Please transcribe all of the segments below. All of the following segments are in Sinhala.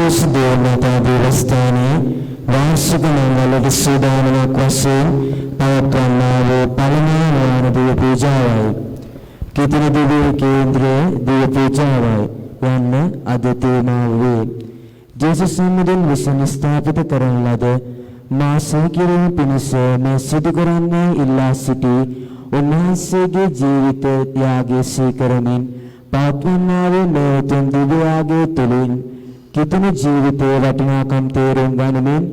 දේවතා දේවස්ථානයේ වාර්ෂික මංගල සූදානමක් වශයෙන් පවත්වන්නා වූ පළමුව නාන දිව පූජාවයි. කිතුන දිව්‍ය කේන්ද්‍රයේ දිව පූජාවයි යන්න අද තේමාව වේ. ජේසුස් සම්මුදෙන් විසින් ස්ථාපිත කරන ලද මාසය කිරීම පිණිස මේ සිදු කරන්නේ ඉල්ලා සිටි උන්වහන්සේගේ ජීවිත ත්‍යාගය සීකරමින් පවත්වන්නා වූ මේ උතුම් දිව්‍ය යාගය තුළින් කිතුන ජීවිතයේ වටිනාකම් තේරුම් ගනිමින්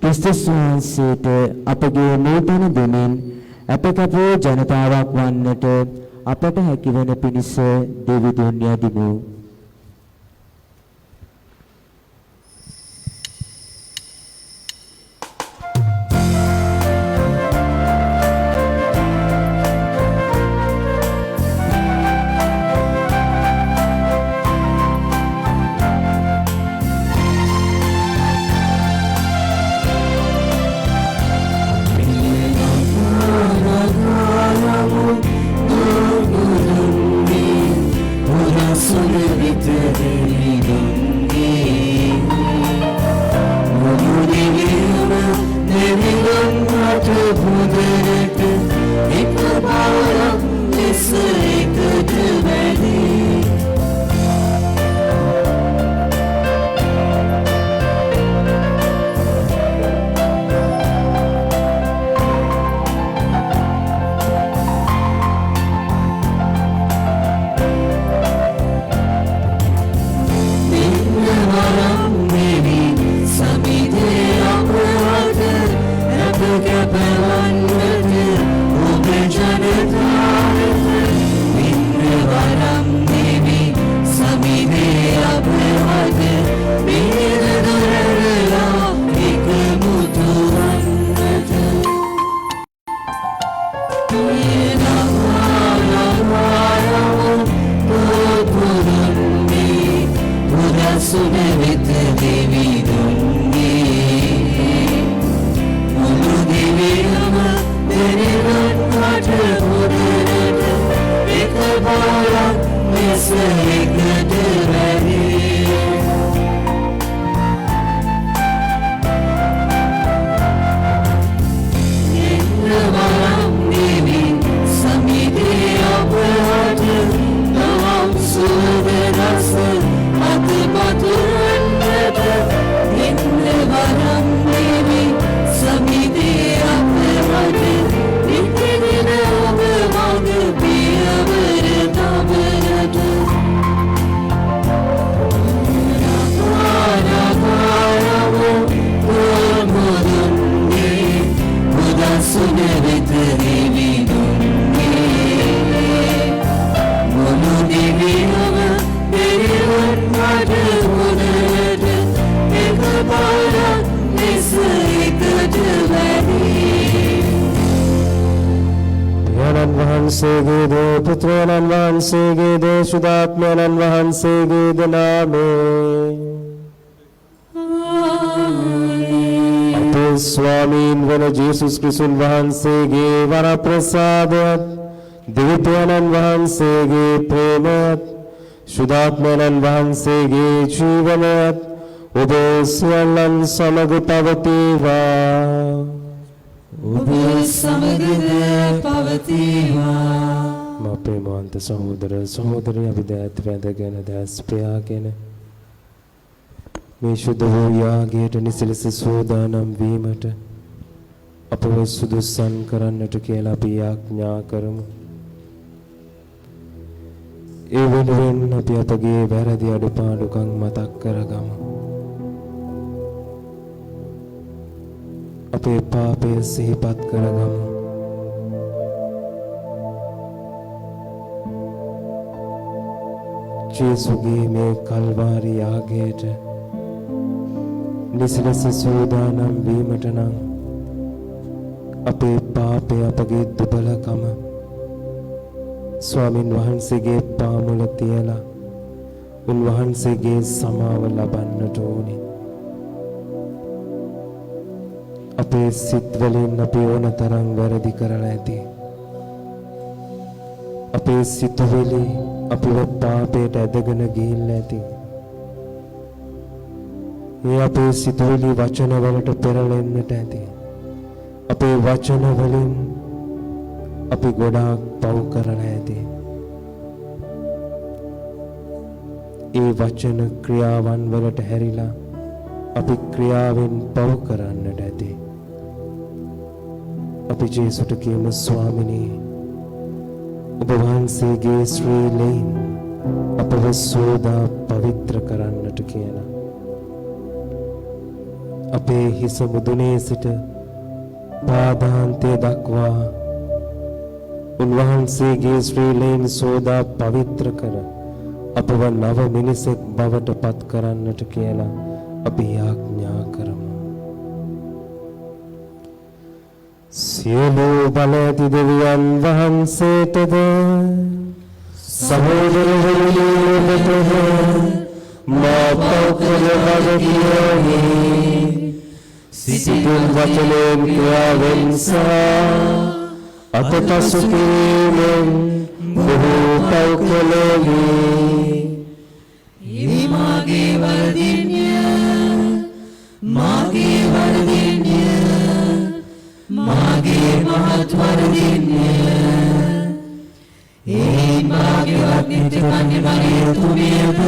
ක්‍රිස්තුස් වහන්සේට අපගේ නූතන දෙමින් අපකපෝ ජනතාවක් වන්නට අපට හැකිවන පිණිස දෙවිඳුන් යදිමු. शुद्धात्मन वහන්සේගේ නාමයෙන් අපේ ස්වාමීන් වන ජේසුස් ක්‍රිස්තුන් වහන්සේගේ වරප්‍රසාදයත් දෙවියන් වහන්සේගේ ප්‍රේමයත් शुद्धात्मन වහන්සේගේ ජීවනයත් ඔබ සියල්ලන් සමග පවතිවා. ඔබ සමගද පවතිවා. අපේ මාන්ත සහෝදර සහෝදරිය අපි දැත් වැඳගෙන දැස් ප්‍රයාගෙන මේ ශුද්ධ වූ යාගයට නිසලස සෝදානම් වීමට අපව සුදුසන් කරන්නට කියලා අපි ආඥා කරමු. ඒ වෙනුවෙන් අපි අපගේ වැරදි අඩුපාඩුකම් මතක් කරගමු. අපේ පාපය සිහිපත් කරගමු. ජේසුගේ මේ කල්වාරි යාගයට නිසලස සෝදානම් වීමට නම් අපේ පාපය අපගේ දුබලකම ස්වාමින් වහන්සේගේ පාමුල තියලා උන්වහන්සේගේ සමාව ලබන්නට ඕනේ. අපේ සිත් වලින් අපි ඕන තරම් වැරදි කරලා ඇති. අපේ සිතුවිලි අපිව පාපයට ඇදගෙන ගිහිල්ලා ඇති. ඒ අපේ සිතුවිලි වචන වලට පෙරලෙන්නට ඇති. අපේ වචන වලින් අපි ගොඩාක් පව් කරලා ඇති. ඒ වචන ක්‍රියාවන් වලට හැරිලා අපි ක්‍රියාවෙන් පව් කරන්නට ඇති. අපි ජේසුට කියමු ස්වාමිනේ ඔබ වහන්සේගේ ශ්‍රීලයෙන් අපව සෝදා පවිත්‍ර කරන්නට කියලා. අපේ හිස මුදුනේ සිට පාදාන්තය දක්වා උන්වහන්සේගේ ශ්‍රීලයෙන් සෝදා පවිත්‍ර කර අපව නව මිනිසෙක් බවට පත් කරන්නට කියලා අපි යාඥා කරමු. සියලු බල ඇති දෙවියන් වහන්සේටද සහෝදරවරුනි ඔබටද මා පෞකල වදකියමි. සිතින් වචනෙන් ක්‍රියාවෙන් සහ අතපසු කිරීමෙන් බොහෝ පෞකලමි. මාගේ වරදින්ය මාගේ වරදින්ය මාගේ මහත් වරදින්ය. ඒ භාග්‍යවත් නිත්‍ය කන්‍ය මරිය තුමියද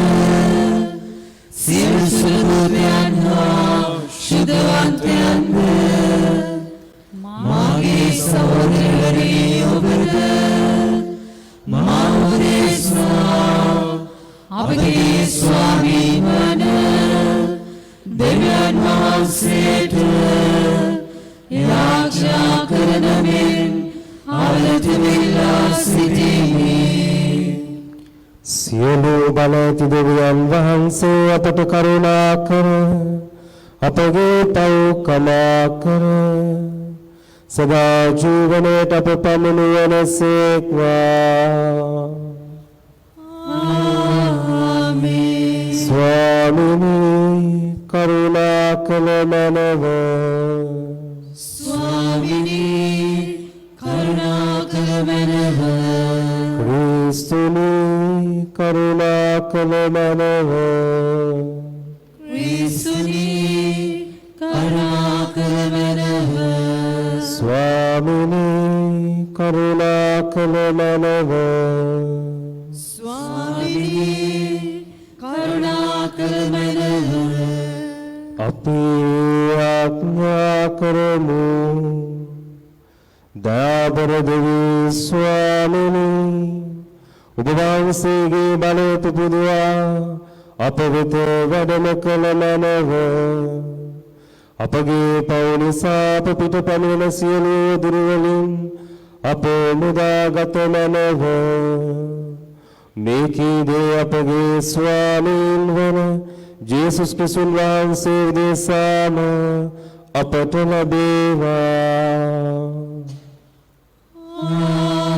සියලු සුදුදයන් හා ශුද්ධවන්තයන්ද මාගේ සහෝදරවරුනි ඔබද මා උදෙසා අපගේ ස්වාමී වන දෙවියන් වහන්සේට යාඥා කරන මෙන් අවලතුමිලා සිටිමි. සියලු බල ඇති දෙවියන් වහන්සේ අපට කරුණා කර අපගේ පව් කමා කර සදා ජීවනයට අප පමුණුවනසේක්වා. ආමේන්. ස්වාමිනී කරුණා කළ මනව. ස්වාමිනී කරුණා කළ මැනව. ක්‍රිස්තුනී කරුණා කළ මනව. ක්‍රිස්තුනී කරුණා කළ මැනව. ස්වාමිනී කරුණා කළ මනව. ස්වාමිනී කරුණා කළ මැනව. අපි ආඥා කරමු. දාබර දෙවී ස්වාමිනී ඔබ වහන්සේගේ බලය පුබුදුවා අප වෙත වැඩම කළ මැනව. අපගේ පව් නිසා අප පිට පැමිණෙන සියලු දුර්වලින් අප මුදාගත මැනව. මේ කීදේ අපගේ ස්වාමීන් වන ජේසුස් ක්‍රිස්තුන් වහන්සේ උදෙසාම අපට ලැබේවා. ආමේන්.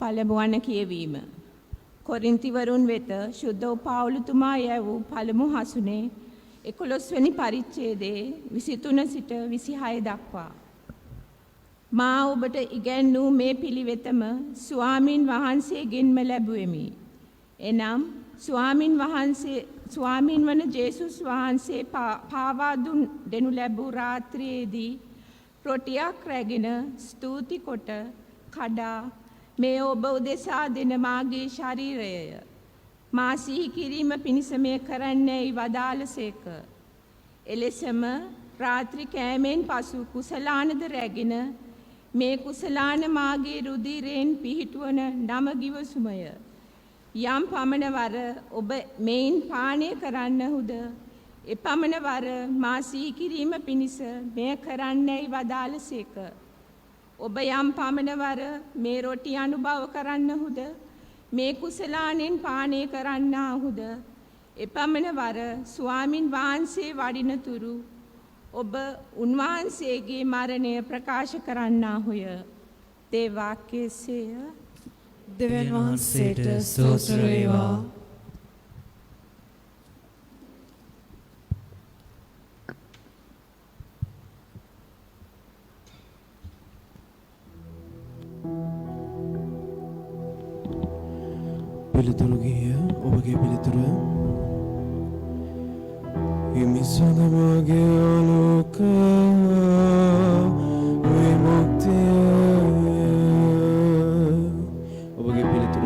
පළමුවන කියවීම. කොරින්තිවරුන් වෙත ශුද්ධ වූ පාවුලතුමා යැවූ පළමු හසුනේ 11 වෙනි පරිච්ඡේදයේ 23 සිට 26 දක්වා. මා ඔබට ඉගැන්වූ මේ පිළිවෙතම ස්වාමින් වහන්සේගෙන්ම ලැබුවෙමි. එනම් ස්වාමින් වන ජේසුස් වහන්සේ පාවා දෙනු ලැබූ රාත්‍රියේදී රොටියක් රැගෙන ස්තුති කොට කඩා මේ ඔබ උදෙසා දෙන මාගේ ශරීරයය. මා සිහි කිරීම පිණිස මේ කරන්නැයි වදාළසේක. එලෙසම රාත්‍රී කෑමෙන් පසු කුසලානද රැගෙන මේ කුසලාන මාගේ රුධිරයෙන් පිහිටුවන නම ගිවසුමය. යම් පමණ වර ඔබ මෙයින් පානය කරන්නහුද එපමණ වර මා සිහි කිරීම පිණිස මේ කරන්නැයි වදාළසේක. ඔබ යම් පමණ වර මේ රොටි අනුභව කරන්නහුද මේ කුසලානෙන් පානය කරන්නාහුද එපමණ වර ස්වාමින් වහන්සේ වඩිනතුරු ඔබ උන්වහන්සේගේ මරණය ප්‍රකාශ කරන්නාහුය. තේ වාක්‍යයේය. දෙවියන් වහන්සේට ස්තෝත්‍ර වේවා. පිළිතුරු ගිය ඔබගේ පිළිතුර හිමිසඳ මගේ ආලෝක විමුක්තිය ඔබගේ පිළිතුර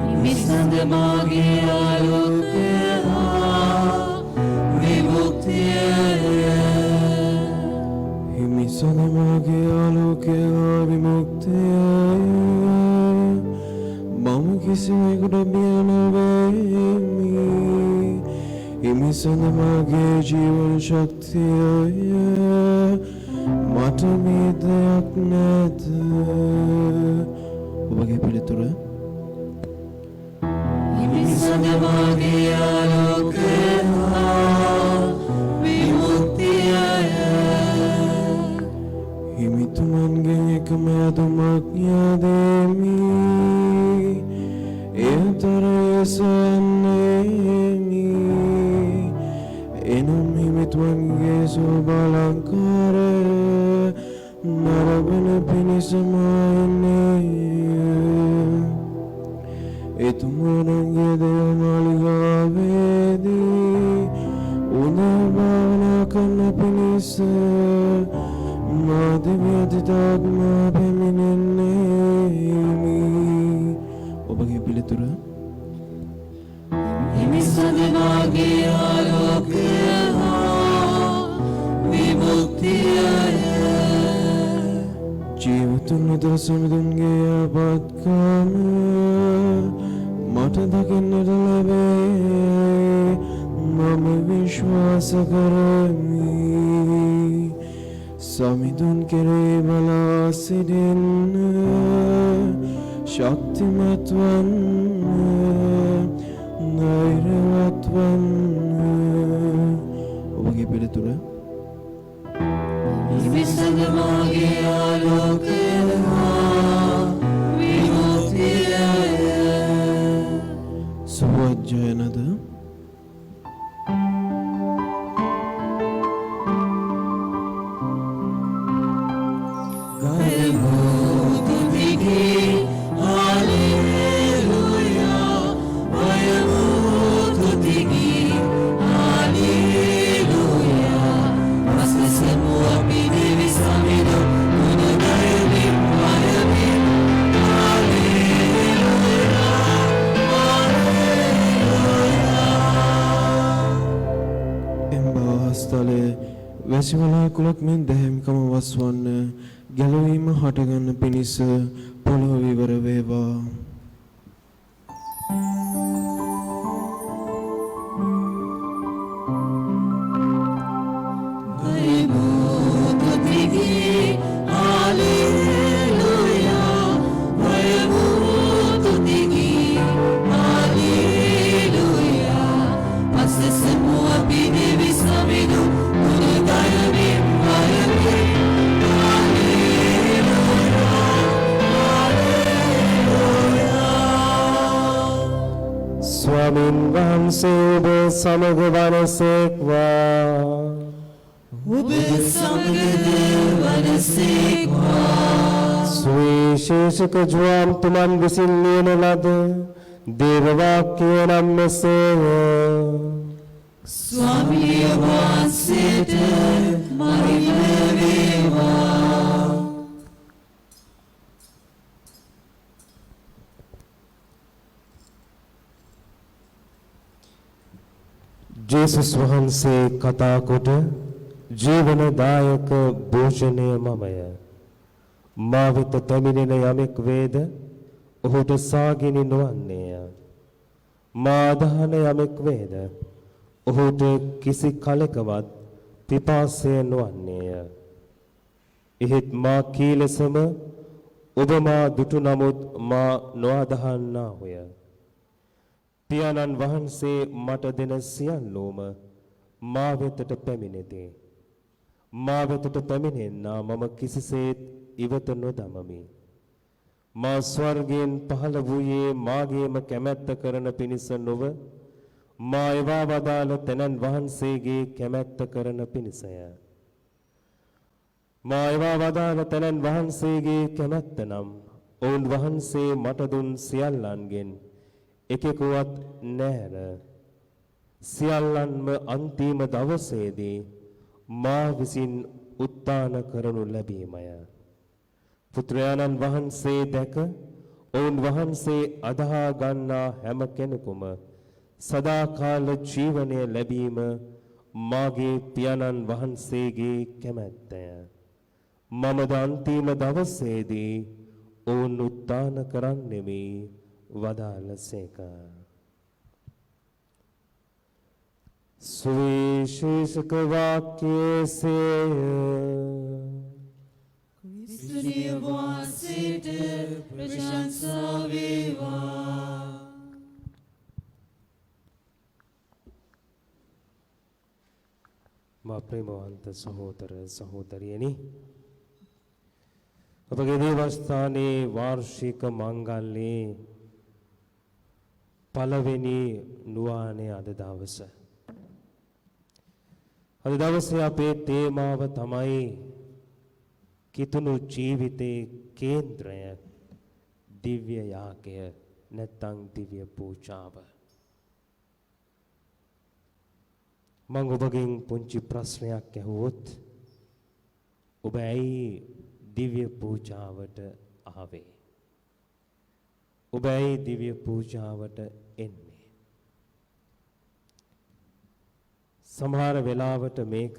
හිමිසඳ මගේ ආලෝකය විමුක්තිය හිමිසඳ මගේ ආලෝකය විමුක්තිය මම කිසිවෙකුට බිය නොවෙමි හිමිසඳ මගේ ජීවන ශක්තිය මට මේ දෙයක් නැත ඔබගේ පිළිතුර හිමිසඳ මගේ ආලෝකය විමුක්තිය හිමිතුමන්ගෙන් එකම ඇතුමක් යදෙමි එතරය සන්නේමි එනම් හිමිතුමන්ගේ සෝබාලංකාරය නරබන පිණිසමයන්නේ එතුමනගේ දේවමාලිගාවේදී උදභාවනා කරන පිණිස මාධ්‍යව්‍යතිතාත්ම පැමිණෙන්නේමි ඔබගේ පිළිතුර හිමිසඳ මගේ ආලෝකය විමුක්තිය ජීවතුන් අතර සමිඳුන්ගේ ආපත්කම මට දකින්නට ලැබේ මම විශ්වාස කරමි සමිඳුන් කෙරේ බලා සිටින්න ශක්තිමත් වන්න ධෛර්යවත් වන්න ඔබගේ පිළිතුර හිමිසඳ මගේ ආලෝකය විමුක්තිය සුවජ්ජයනද වැසිවලාකුලක් මෙන් දැහැමිකම වස්වන්න ගැලවීම හටගන්න පිණිස පොළොව විවර වේවා. ස්වාමීන් වහන්සේ ඔබ සමග වනසේක්වා. ඔබ සමගද වනසේක්වා. සුවිශේෂක ජුවාන් තුමන් විසින් ලියන ලද දේව වාක්‍ය නම් මෙසේය. ස්වාමී වහන්සේට මහිම වේවා. ජේසුස් වහන්සේ කතා කොට ජීවනදායක භෝජනය මමය. මා වෙත පැමිණෙන යමෙක් වේද ඔහුට සාගිනි නොවන්නේය. මා අදහන යමෙක් වේද ඔහුට කිසි කලකවත් පිපාසය නොවන්නේය. එහෙත් මා කී ලෙසම ඔබ මා දුටු නමුත් මා නොඅදහන්නාහුය. පියාණන් වහන්සේ මට දෙන සියල්ලෝම මා වෙතට පැමිණෙති. මා වෙතට පැමිණෙන්නා මම කිසිසේත් ඉවත නොදමමි. මා ස්වර්ගයෙන් පහළ වූයේ මාගේම කැමැත්ත කරන පිණිස නොව මා එවා වදාළ තැනන් වහන්සේගේ කැමැත්ත කරන පිණිසය. මා එවා වදාළ තැනන් වහන්සේගේ කැමැත්ත නම් ඔවුන් වහන්සේ මට දුන් සියල්ලන්ගෙන් එකෙකුවත් නැර. සියල්ලන්ම අන්තිම දවසේදී මා විසින් උත්ථාන කරනු ලැබීමය. පුත්‍රයාණන් වහන්සේ දැක ඔවුන් වහන්සේ අදහා ගන්නා හැම කෙනෙකුම සදාකාල ජීවනය ලැබීම මාගේ පියාණන් වහන්සේගේ කැමැත්තය. මමද අන්තිම දවසේදී ඔවුන් උත්ථාන කරන්නෙමි වදාළසේක. සුවිශේෂක වාක්‍යයේසේය. ස්තුතිය වහන්සේට ප්‍රශංසා වේවා. මා ප්‍රේමවන්ත සහෝදර සහෝදරියනි, අපගේ දේවස්ථානයේ වාර්ෂික මංගල්‍යයේ පළවෙනි නුවානේ අද දවස. අද දවසේ අපේ තේමාව තමයි කිතුණු ජීවිතේ කේන්ද්‍රය දිව්‍ය යාගය නැත්නම් දිව්‍ය පූජාව. මම ඔබගෙන් පුංචි ප්‍රශ්නයක් ඇහුවොත් ඔබ ඇයි දිව්‍ය පූජාවට ආවේ? ඔබ ඇයි දිව්‍ය පූජාවට එන්නේ? සමහර වෙලාවට මේක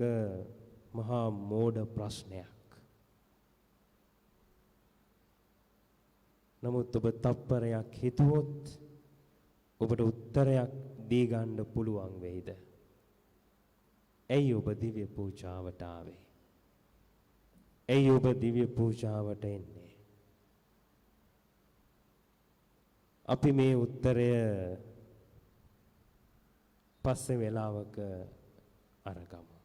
මහා මෝඩ ප්‍රශ්නයක්. නමුත් ඔබ තප්පරයක් හිතුවොත් ඔබට උත්තරයක් දී ගන්න පුළුවන් වෙයිද? ඇයි ඔබ දිව්‍ය පූජාවට ආවේ? ඇයි ඔබ දිව්‍ය පූජාවට එන්නේ? අපි මේ උත්තරය පස්සේ වෙලාවක අරගමු.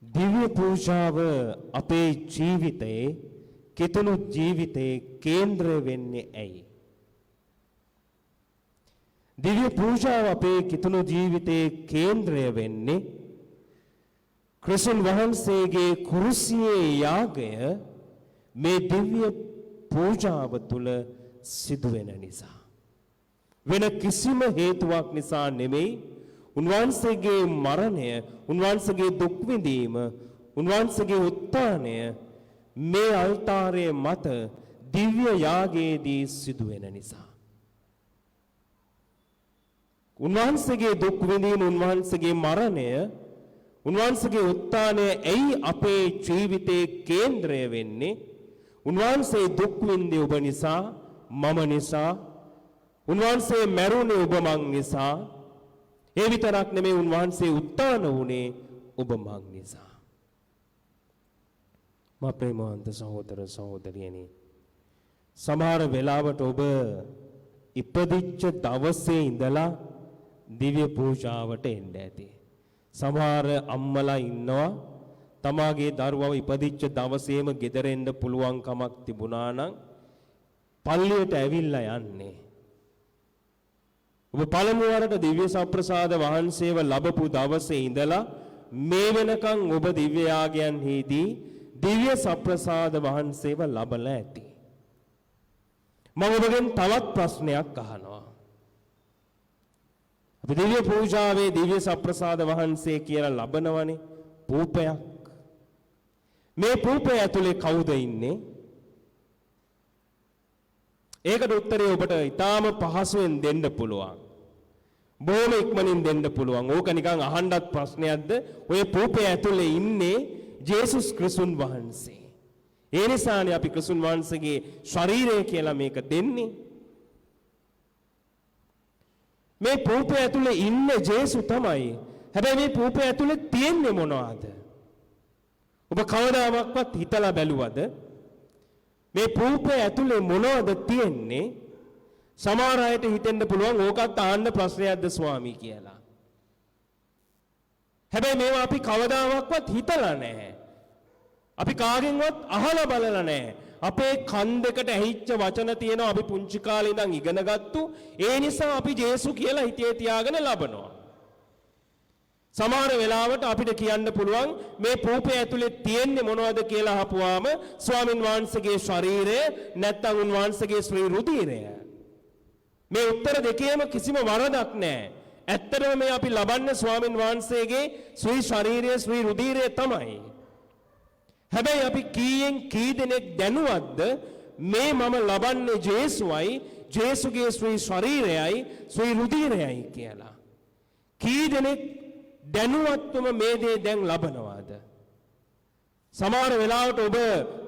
දිව්‍ය පූජාව අපේ ජීවිතයේ කිතුණු ජීවිතයේ කේන්ද්‍රය වෙන්නේ ඇයි? දිව්‍ය පූජාව අපේ කිතුණු ජීවිතයේ කේන්ද්‍රය වෙන්නේ ක්‍රිස්තුන් වහන්සේගේ කුරුසියේ යාගය මේ දිව්‍ය පූජාව තුල සිදුවෙන නිසා. වෙන කිසිම හේතුවක් නිසා නෙමෙයි. උන්වහන්සේගේ මරණය, උන්වහන්සේගේ දුක් විඳීම, උන්වහන්සේගේ උත්ථානය මේ අල්තාරයේ මත දිව්‍ය යාගයේදී සිදුවෙන නිසා. උන්වහන්සේගේ දුක් විඳීම, උන්වහන්සේගේ මරණය, උන්වහන්සේගේ උත්ථානය ඇයි අපේ ජීවිතයේ කේන්ද්‍රය වෙන්නේ? උන්වහන්සේ දුක් විඳි ඔබ නිසා, මම නිසා. උන්වහන්සේ මැරුණේ ඔබ මං නිසා. ඒ විතරක් නෙමෙයි, උන්වහන්සේ උත්ථාන වුණේ ඔබ මං නිසා. මා ප්‍රේමවන්ත සහෝදර සහෝදරියනි, සමහර වෙලාවට ඔබ ඉපදිච්ච දවසේ ඉඳලා දිව්‍ය පූජාවට එන්න ඇති. සමහර අම්මලා ඉන්නවා තමාගේ දරුවව ඉපදිච්ච දවසේම ගෙදර එන්න පුළුවන් කමක් තිබුණා නම් පල්ලියට ඇවිල්ලා යන්නේ. ඔබ පළමු වරට දිව්‍ය සප්‍රසාද වහන්සේව ලැබපු දවසේ ඉඳලා මේ වෙනකන් ඔබ දිව්‍ය යාගයන්හිදී දිව්‍ය සප්‍රසාද වහන්සේව ලබලා ඇති. මම ඔබගෙන් තවත් ප්‍රශ්නයක් අහනවා. අපි දිව්‍ය පූජාවේ දිව්‍ය සප්‍රසාද වහන්සේ කියලා ලබනවනේ පූපයක්. මේ පූපය ඇතුලේ කවුද ඉන්නේ? ඒකට උත්තරේ ඔබට ඊටාම පහසුවෙන් දෙන්න පුළුවන්. බොහොම ඉක්මනින් දෙන්න පුළුවන්. ඕක නිකන් අහන්නත් ප්‍රශ්නයක්ද? ඔය පූපය ඇතුලේ ඉන්නේ ජේසුස් ක්‍රිස්තුන් වහන්සේ. ඒ නිසානේ අපි ක්‍රිස්තුන් වහන්සේගේ ශරීරය කියලා මේක දෙන්නේ. මේ පූපය ඇතුලේ ඉන්නේ ජේසු තමයි. හැබැයි මේ පූපය ඇතුලේ තියෙන්නේ මොනවද? ඔබ කවදාවත් හිතලා බැලුවද? මේ පූපය ඇතුලේ මොනවද තියෙන්නේ? සමහර අයට හිතෙන්න පුළුවන් ඕකත් ආන්න ප්‍රශ්නයක්ද ස්වාමී කියලා. හැබැයි මේවා අපි කවදාවත් හිතලා නැහැ. අපි කාගෙන්වත් අහලා බලලා නැහැ. අපේ කන් දෙකට ඇහිච්ච වචන තියෙනවා අපි පුංචි කාලේ ඉඳන් ඉගෙන ගත්තු. ඒ නිසා අපි ජේසු කියලා හිතේ තියාගෙන ලබනවා. සමහර වෙලාවට අපිට කියන්න පුළුවන් මේ පූපේ ඇතුලේ තියෙන්නේ මොනවද කියලා අහපුවාම ස්වාමින් වහන්සේගේ ශරීරය නැත්නම් උන්වහන්සේගේ ශ්‍රී රුධිරය. මේ උත්තර දෙකේම කිසිම වරදක් නැහැ. ඇත්තටම මේ අපි ලබන්නේ ස්වාමින් වහන්සේගේ ශ්‍රී ශරීරය ශ්‍රී රුධිරය තමයි. හැබැයි අපි කීයෙන් කී දෙනෙක් දැනුවත්ද මේ මම ලබන්නේ ජේසුවයි ජේසුගේ ශ්‍රී ශරීරයයි ශ්‍රී රුධිරයයි කියලා. කී දෙනෙක් දැනුවත්වම මේ දේ දැන් ලබනවාද? සමහර වෙලාවට ඔබ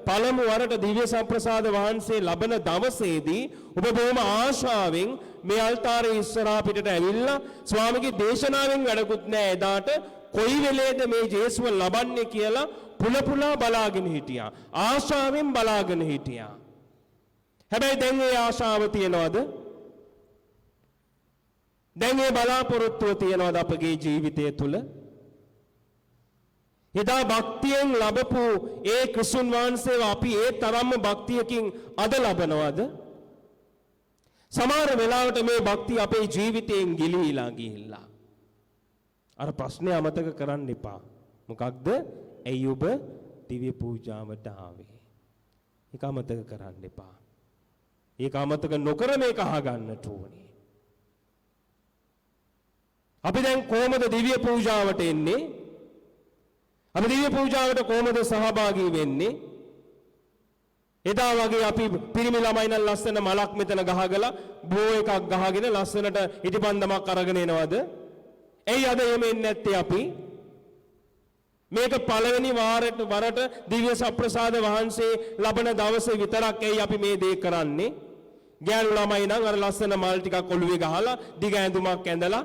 පළමු වරට දිව්‍ය සම්ප්‍රසාද වහන්සේ ලබන දවසේදී ඔබ බොහොම ආශාවෙන් මේ අල්තාරයේ ඉස්සරහා පිටට ඇවිල්ලා ස්වාමීගේ දේශනාවෙන් වැඩකුත් නැහැ එදාට කොයි වෙලේද මේ ජේසුව ලබන්නේ කියලා පුලපුලා බලාගෙන හිටියා. ආශාවෙන් බලාගෙන හිටියා. හැබැයි දැන් ඒ ආශාව තියනවද? දැන් ඒ බලාපොරොත්තුව තියනවද අපගේ ජීවිතය තුළ? එදා භක්තියෙන් ලැබපු ඒ ක්‍රිස්තුන් වහන්සේව අපි ඒ තරම්ම භක්තියකින් අද ලබනවද? සමහර වෙලාවට මේ භක්තිය අපේ ජීවිතයෙන් ගිලිහිලා ගිහිල්ලා. අර ප්‍රශ්නේ අමතක කරන්න එපා. මොකක්ද? ඇයි ඔබ දිව්‍ය පූජාවට ආවේ? ඒක අමතක කරන්න එපා. ඒක අමතක නොකර මේක අහගන්නට ඕනේ. අපි දැන් කොහොමද දිව්‍ය පූජාවට එන්නේ? අපි දිව්‍ය පූජාවට කොහොමද සහභාගී වෙන්නේ? එදා වගේ අපි පිරිමි ළමයි නම් ලස්සන මලක් මෙතන ගහගලා බෝ එකක් ගහගෙන ලස්සනට ඉටිපන්දමක් අරගෙන එනවද? එයි අද එහෙම එන්නේ නැත්තේ අපි. මේක පළවෙනි වරට දිව්‍ය සප්‍රසාද වහන්සේ ලබන දවසේ විතරක් එයි අපි මේ දේ කරන්නේ. ගෑනු ළමයි නම් අර ලස්සන මල් ටිකක් ඔළුවේ ගහලා දිග ඇඳුමක් ඇඳලා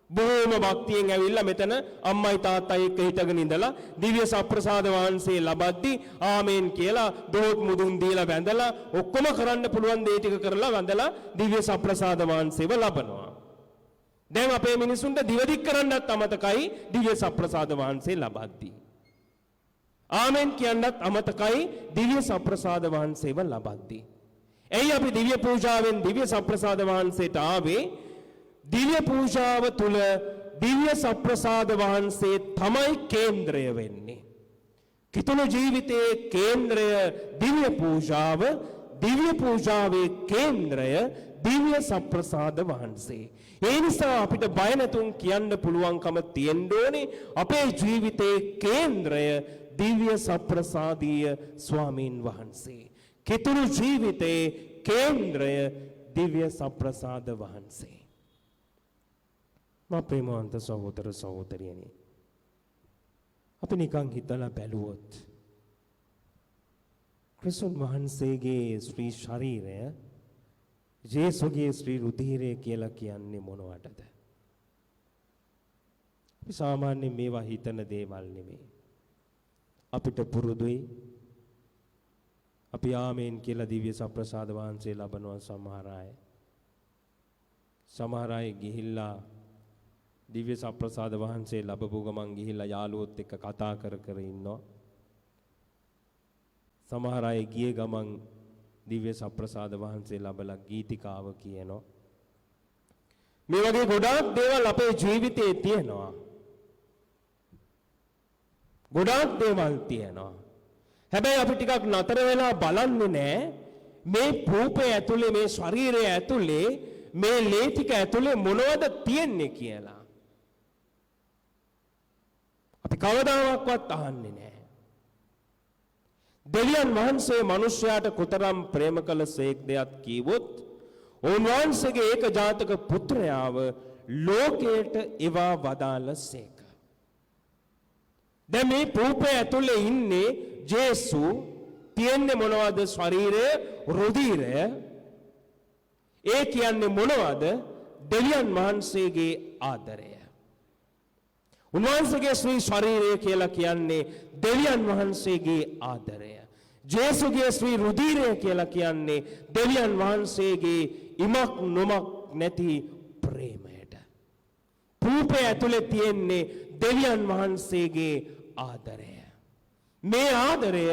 බොහෝම භක්තියෙන් ඇවිල්ලා මෙතන අම්මයි තාත්තයි එක්ක හිටගෙන ඉඳලා දිව්‍ය සප්‍රසාද වහන්සේ ලබද්දි ආමේන් කියලා දොහොත් මුදුන් දීලා වැඳලා ඔක්කොම කරන්න පුළුවන් දේ ටික කරලා වැඳලා දිව්‍ය සප්‍රසාද වහන්සේව ලබනවා. දැන් අපේ මිනිසුන්ට දිවදික් කරන්නත් අමතකයි දිව්‍ය සප්‍රසාද වහන්සේ ලබද්දි. ආමේන් කියන්නත් අමතකයි දිව්‍ය සප්‍රසාද වහන්සේව ලබද්දි. එයි අපි දිව්‍ය පූජාවෙන් දිව්‍ය සප්‍රසාද වහන්සේට ආවේ දිව්‍ය පූජාව තුල දිව්‍ය සප්‍රසාද වහන්සේ තමයි කේන්ද්‍රය වෙන්නේ. කිතුණු ජීවිතයේ කේන්ද්‍රය දිව්‍ය පූජාව, දිව්‍ය පූජාවේ කේන්ද්‍රය දිව්‍ය සප්‍රසාද වහන්සේ. ඒ නිසා අපිට බය නැතුන් කියන්න පුළුවන්කම තියෙන්න ඕනේ අපේ ජීවිතයේ කේන්ද්‍රය දිව්‍ය සප්‍රසාදීය ස්වාමීන් වහන්සේ. කිතුණු ජීවිතයේ කේන්ද්‍රය දිව්‍ය සප්‍රසාද වහන්සේ. මා ප්‍රේමවන්ත සහෝදර සහෝදරියනි, අපි නිකන් හිතලා බැලුවොත් ක්‍රිස්තුන් වහන්සේගේ ශ්‍රී ශරීරය ජේසුගේ ශ්‍රී රුධිරය කියලා කියන්නේ මොනවටද? අපි සාමාන්‍යයෙන් මේවා හිතන දේවල් නෙමෙයි. අපිට පුරුදුයි අපි ආමේන් කියලා දිව්‍ය සප්‍රසාද වහන්සේ ලබනවා. සමහර අය ගිහිල්ලා දිව්‍ය සප්‍රසාද වහන්සේ ලැබපු ගමන් ගිහිල්ලා යාළුවොත් එක්ක කතා කර කර ඉන්නවා. සමහර අය ගියේ ගමන් දිව්‍ය සප්‍රසාද වහන්සේ ලැබලා ගීතිකාව කියනවා. මේ වගේ ගොඩාක් දේවල් අපේ ජීවිතේ තියෙනවා. ගොඩාක් දේවල් තියෙනවා. හැබැයි අපි ටිකක් නතර වෙලා බලන්නේ නැහැ මේ රූපය ඇතුලේ, මේ ශරීරය ඇතුලේ, මේ ලේ ටික ඇතුලේ මොනවද තියෙන්නේ කියලා. අපි කවදාවත් අහන්නේ නැහැ. දෙවියන් වහන්සේ මිනිසයාට කොතරම් ප්‍රේම කළසේක්දයත් කීවොත් උන්වහන්සේගේ ඒකජාතක පුත්‍රයාව ලෝකයට එවා වදාළසේක. දැන් මේ රූපය ඇතුලේ ඉන්නේ ජේසු. තියෙන්නේ මොනවද? ශරීරය, රුධිරය. ඒ කියන්නේ මොනවද? දෙවියන් වහන්සේගේ ආදරය. උන්වහන්සේගේ ශ්‍රී ශරීරය කියලා කියන්නේ දෙවියන් වහන්සේගේ ආදරය. ජේසුගේ ශ්‍රී රුධිරය කියලා කියන්නේ දෙවියන් වහන්සේගේ ඉමක් නොමක් නැති ප්‍රේමයට. රූපය ඇතුලේ තියෙන්නේ දෙවියන් වහන්සේගේ ආදරය. මේ ආදරය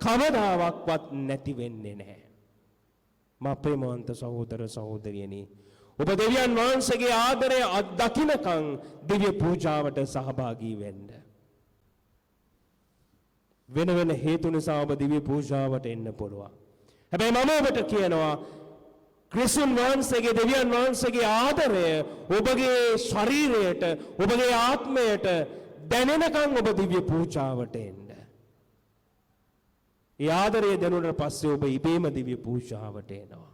කවදාවත් නැති වෙන්නේ නැහැ. මා ප්‍රේමවන්ත සහෝදර සහෝදරියනි, ඔබ දෙවියන් වහන්සේගේ ආදරය අත්දකින්නකම් දිව්‍ය පූජාවට සහභාගී වෙන්න. වෙන වෙන හේතු නිසා ඔබ දිව්‍ය පූජාවට එන්න පුළුවන්. හැබැයි මම ඔබට කියනවා ක්‍රිස්තුන් වහන්සේගේ දෙවියන් වහන්සේගේ ආදරය ඔබගේ ශරීරයට ඔබගේ ආත්මයට දැනෙනකම් ඔබ දිව්‍ය පූජාවට එන්න. ඒ ආදරය දැනුණාට පස්සේ ඔබ ඉබේම දිව්‍ය පූජාවට එනවා.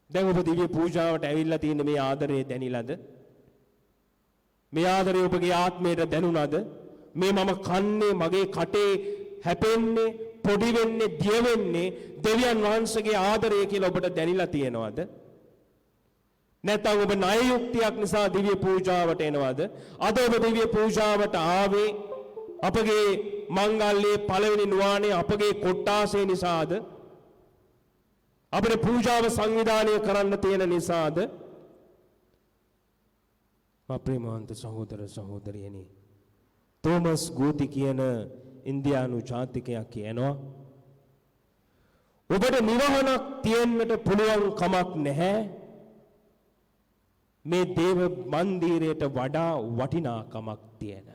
දැන් ඔබ දිව්‍ය පූජාවට ඇවිල්ලා තියෙන මේ ආදරය දැනිලාද? මේ ආදරය ඔබගේ ආත්මයට දැනුණාද? මේ මම කන්නේ මගේ කටේ හැපෙන්නේ පොඩි වෙන්නේ දිය වෙන්නේ දෙවියන් වහන්සේගේ ආදරය කියලා ඔබට දැනිලා තියෙනවද? නැත්නම් ඔබ ණය යුක්තියක් නිසා දිව්‍ය පූජාවට එනවද? අද ඔබ දිව්‍ය පූජාවට ආවේ අපගේ මංගල්‍යයේ පළවෙනි නුවානේ අපගේ කොට්ටාසේ නිසාද? අපේ පූජාව සංවිධානය කරන්න තියෙන නිසාද? අප්‍රේමවන්ත සහෝදර සහෝදරියනි, තෝමස් ගූති කියන ඉන්දියානු ජාතිකයා කියනවා ඔබට නිවහනක් තියෙන්නට පුළුවන් කමක් නැහැ මේ දේව මන්දිරයට වඩා වටිනාකමක් තියෙන.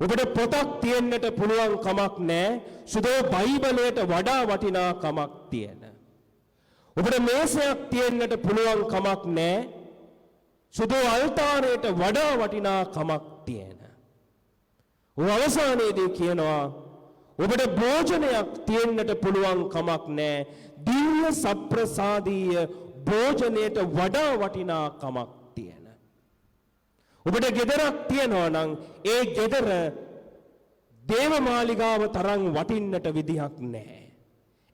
ඔබට පොතක් තියෙන්නට පුළුවන් කමක් නැහැ සුදෝ බයිබලයට වඩා වටිනාකමක් තියෙන. ඔබට මේසයක් තියෙන්නට පුළුවන් කමක් නැහැ සුදෝ අල්තාරයට වඩා වටිනාකමක් තියෙන. අවසානයේදී කියනවා ඔබට භෝජනයක් තියෙන්නට පුළුවන් කමක් නැහැ දිව්‍ය සප්‍රසාදීය භෝජනයට වඩා වටිනාකමක් තියෙන. ඔබට ගෙදරක් තියෙනවා නම් ඒ ගෙදර දේව මාලිගාව තරම් වටින්නට විදිහක් නැහැ.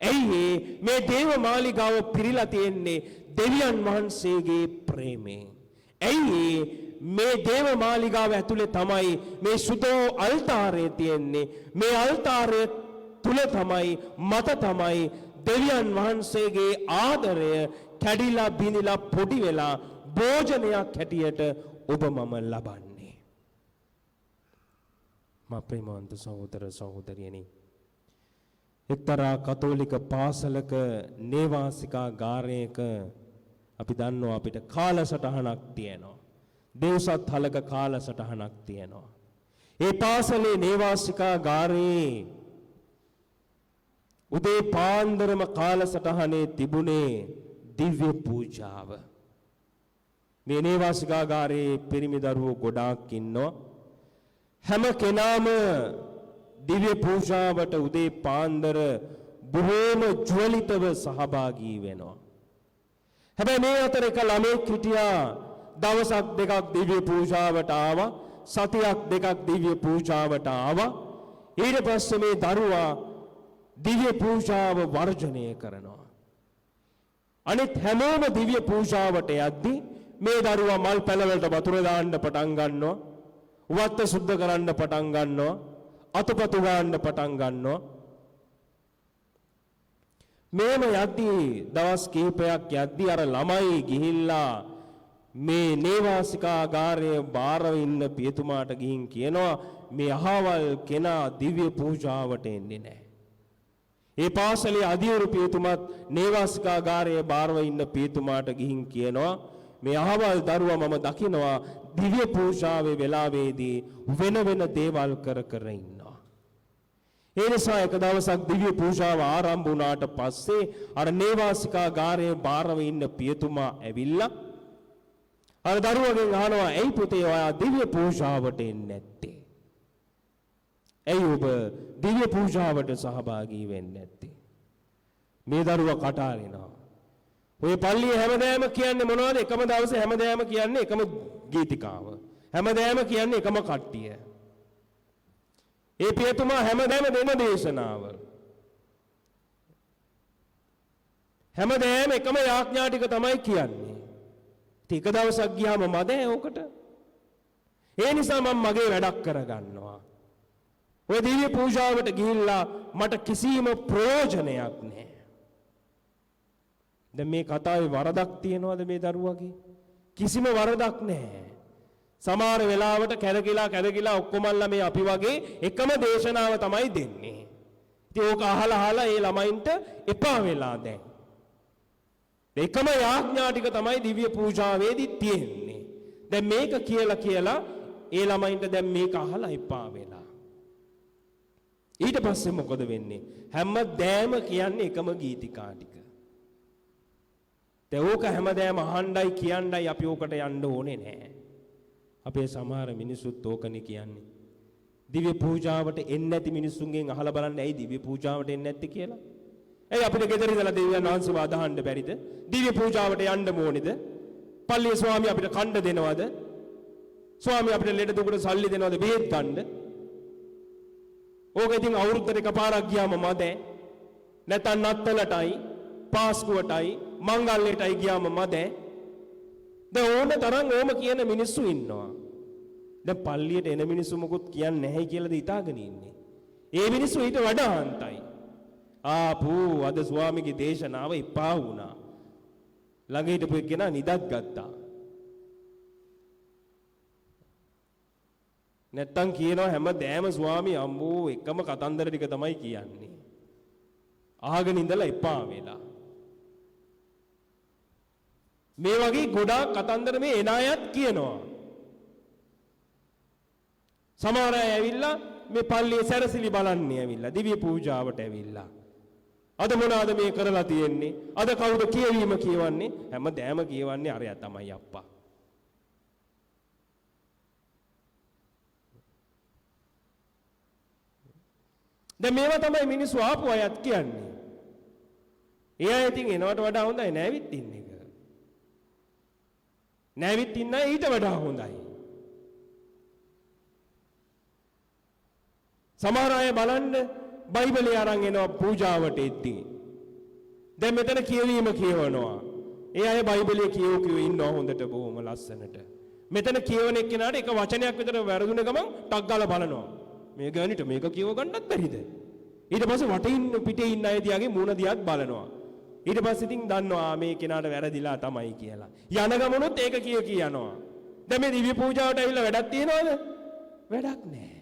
ඇයි මේ දේව මාලිගාව පිරීලා තියෙන්නේ දෙවියන් වහන්සේගේ ප්‍රේමයෙන්. ඇයි මේ දේව මාලිගාව ඇතුලේ තමයි මේ සුදෝ අල්තාරය තියෙන්නේ. මේ අල්තාරය තුල තමයි මත තමයි දෙවියන් වහන්සේගේ ආදරය කැඩිලා බිනිලා පොඩි වෙලා භෝජනයක් හැටියට ඔබ මම ලබන්නේ. මා ප්‍රේමවන්ත සහෝදර සහෝදරියනි, එක්තරා කතෝලික පාසලක නේවාසිකාගාරයක අපි දන්නවා අපිට කාලසටහනක් තියෙනවා. දේවසත් හලක කාලසටහනක් තියෙනවා. ඒ පාසලේ නේවාසිකාගාරයේ උදේ පාන්දරම කාලසටහනේ තිබුණේ දිව්‍ය පූජාව. මේ නේවාසිකාගාරයේ පිරිමි දරුවෝ ගොඩාක් ඉන්නවා. හැම කෙනාම දිව්‍ය පූජාවට උදේ පාන්දර බොහෝම ජ්වලිතව සහභාගී වෙනවා. හැබැයි මේ අතර එක ළමෙක් හිටියා දවසක් දෙකක් දිව්‍ය පූජාවට ආවා, සතියක් දෙකක් දිව්‍ය පූජාවට ආවා. ඊට පස්සේ මේ දරුවා දිව්‍ය පූජාව වර්ජනය කරනවා. අනිත් හැමෝම දිව්‍ය පූජාවට යද්දී මේ දරුවා මල් පැලවලට වතුර දාන්න පටන් ගන්නවා, වත්ත සුද්ධ කරන්න පටන් ගන්නවා, අතපතු ගන්න පටන් ගන්නවා. මේම යද්දී දවස් කිහිපයක් යද්දී අර ළමයි ගිහිල්ලා මේ නේවාසිකාගාරයේ බාරව ඉන්න පියතුමාට ගිහින් කියනවා මේ අහවල් කෙනා දිව්‍ය පූජාවට එන්නේ නැහැ. ඒ පාසලේ අධිවරු පියතුමත් නේවාසිකාගාරයේ බාරව ඉන්න පියතුමාට ගිහින් කියනවා මේ අහවල් දරුවා මම දකිනවා දිව්‍ය පූජාවේ වෙලාවේදී වෙන වෙන දේවල් කර කර ඉන්නවා. ඒ නිසා එක දවසක් දිව්‍ය පූජාව ආරම්භ වුණාට පස්සේ අර නේවාසිකාගාරයේ බාරව ඉන්න පියතුමා ඇවිල්ලා අර දරුවගෙන් අහනවා ඇයි පුතේ ඔයා දිව්‍ය පූජාවට එන්නේ නැත්තේ? ඇයි ඔබ දිව්‍ය පූජාවට සහභාගී වෙන්නේ නැත්තේ? මේ දරුවා කටාරිනවා. ඔය පල්ලියේ හැමදාම කියන්නේ මොනවද? එකම දවසේ හැමදාම කියන්නේ එකම ගීතිකාව. හැමදාම කියන්නේ එකම කට්ටිය. ඒ පියතුමා හැමදාම දෙන දේශනාව. හැමදාම එකම යාඥා ටික තමයි කියන්නේ. ටික දවසක් ගියාම මදේ ඕකට. ඒ නිසා මම මගේ වැඩක් කරගන්නවා. ඔය දිව්‍ය පූජාවට ගිහිල්ලා මට කිසිම ප්‍රයෝජනයක් නැහැ. දැන් මේ කතාවේ වරදක් තියනවද මේ දරුවගේ? කිසිම වරදක් නැහැ. සමහර වෙලාවට කැරකිලා ඔක්කොමල්ලා මේ අපි වගේ එකම දේශනාව තමයි දෙන්නේ. ඉතින් ඕක අහලා ඒ ළමයින්ට එපා වෙලා දැන්. එකම යාඥා ටික තමයි දිව්‍ය පූජාවේදී තියෙන්නේ. දැන් මේක කියලා ඒ ළමයින්ට දැන් මේක අහලා එපා වෙලා. ඊට පස්සේ මොකද වෙන්නේ? හැමදෑම කියන්නේ එකම ගීතිකා ටික. දැන් ඕක හැමදෑම අහණ්ඩයි කියණ්ඩයි අපි ඕකට යන්න ඕනේ නැහැ. අපේ සමහර මිනිස්සුත් ඕකනේ කියන්නේ. දිව්‍ය පූජාවට එන්නේ නැති මිනිස්සුන්ගෙන් අහලා බලන්න ඇයි දිව්‍ය පූජාවට එන්නේ නැත්තේ කියලා. ඇයි අපිට ගෙදර ඉඳලා දෙවියන් වහන්සේව අදහන්න බැරිද? දිව්‍ය පූජාවට යන්න ඕනේද? පල්ලියේ ස්වාමී අපිට කණ්ඩ දෙනවද? ස්වාමී අපිට ලෙඩ දුකට සල්ලි දෙනවද බෙහෙත් ගන්න? ඕක ඉතින් අවුරුද්දට එකපාරක් ගියාම මදේ. නැත්නම් නත්තලටයි, පාස්කුවටයි, මංගල්‍යයටයි ගියාම මදේ. දැන් ඕන තරම් ඕම කියන මිනිස්සු ඉන්නවා. දැන් පල්ලියට එන මිනිස්සු මොකුත් කියන්නේ නැහැ කියලාද හිතාගෙන ඉන්නේ. ඒ මිනිස්සු ඊට වඩා අන්තයි. අද ස්වාමීගේ දේශනාව එපා වුණා. ළඟ හිටපු එක්කෙනා නිදත් ගත්තා. නැත්තම් කියනවා හැමදෑම ස්වාමී අම්මෝ එකම කතන්දර ටික තමයි කියන්නේ. අහගෙන ඉඳලා එපා වෙලා. මේ වගේ ගොඩාක් කතන්දර මේ එන අයත් කියනවා. සමහර අය ඇවිල්ලා මේ පල්ලියේ සැරසිලි බලන්නේ ඇවිල්ලා දිව්‍ය පූජාවට ඇවිල්ලා. අද මොනවාද මේ කරලා තියෙන්නේ? අද කවුද කියවීම කියවන්නේ? හැමදෑම කියවන්නේ අරයා තමයි අප්පා. දැන් මේවා තමයි මිනිස්සු ආපු අයත් කියන්නේ. ඒ අය ඉතින් එනවට වඩා හොඳයි නැවිත් ඉන්න එක. නැවිත් ඉන්න ඊට වඩා හොඳයි. සමහර අය බලන්න බයිබලය අරන් එනවා පූජාවට එද්දී. දැන් මෙතන කියවීම කියවනවා. ඒ අය බයිබලයේ කියව ඉන්නවා හොඳට බොහොම ලස්සනට. මෙතන කියවන එක්කෙනාට එක වචනයක් විතර වැරදුන ගමන් ටක් ගාලා බලනවා. මේ ගානිට මේක කියව ගන්නත් බැරිද? ඊට පස්සේ වටේ ඉන්න පිටේ ඉන්න අය දිහාගේ මූණ දිහාත් බලනවා. ඊට පස්සේ ඉතින් දන්නවා මේ කෙනාට වැරදිලා තමයි කියලා. යන ගමනොත් ඒක කියනවා. දැන් මේ දිව්‍ය පූජාවට ඇවිල්ලා වැඩක් තියනවද? වැඩක් නැහැ.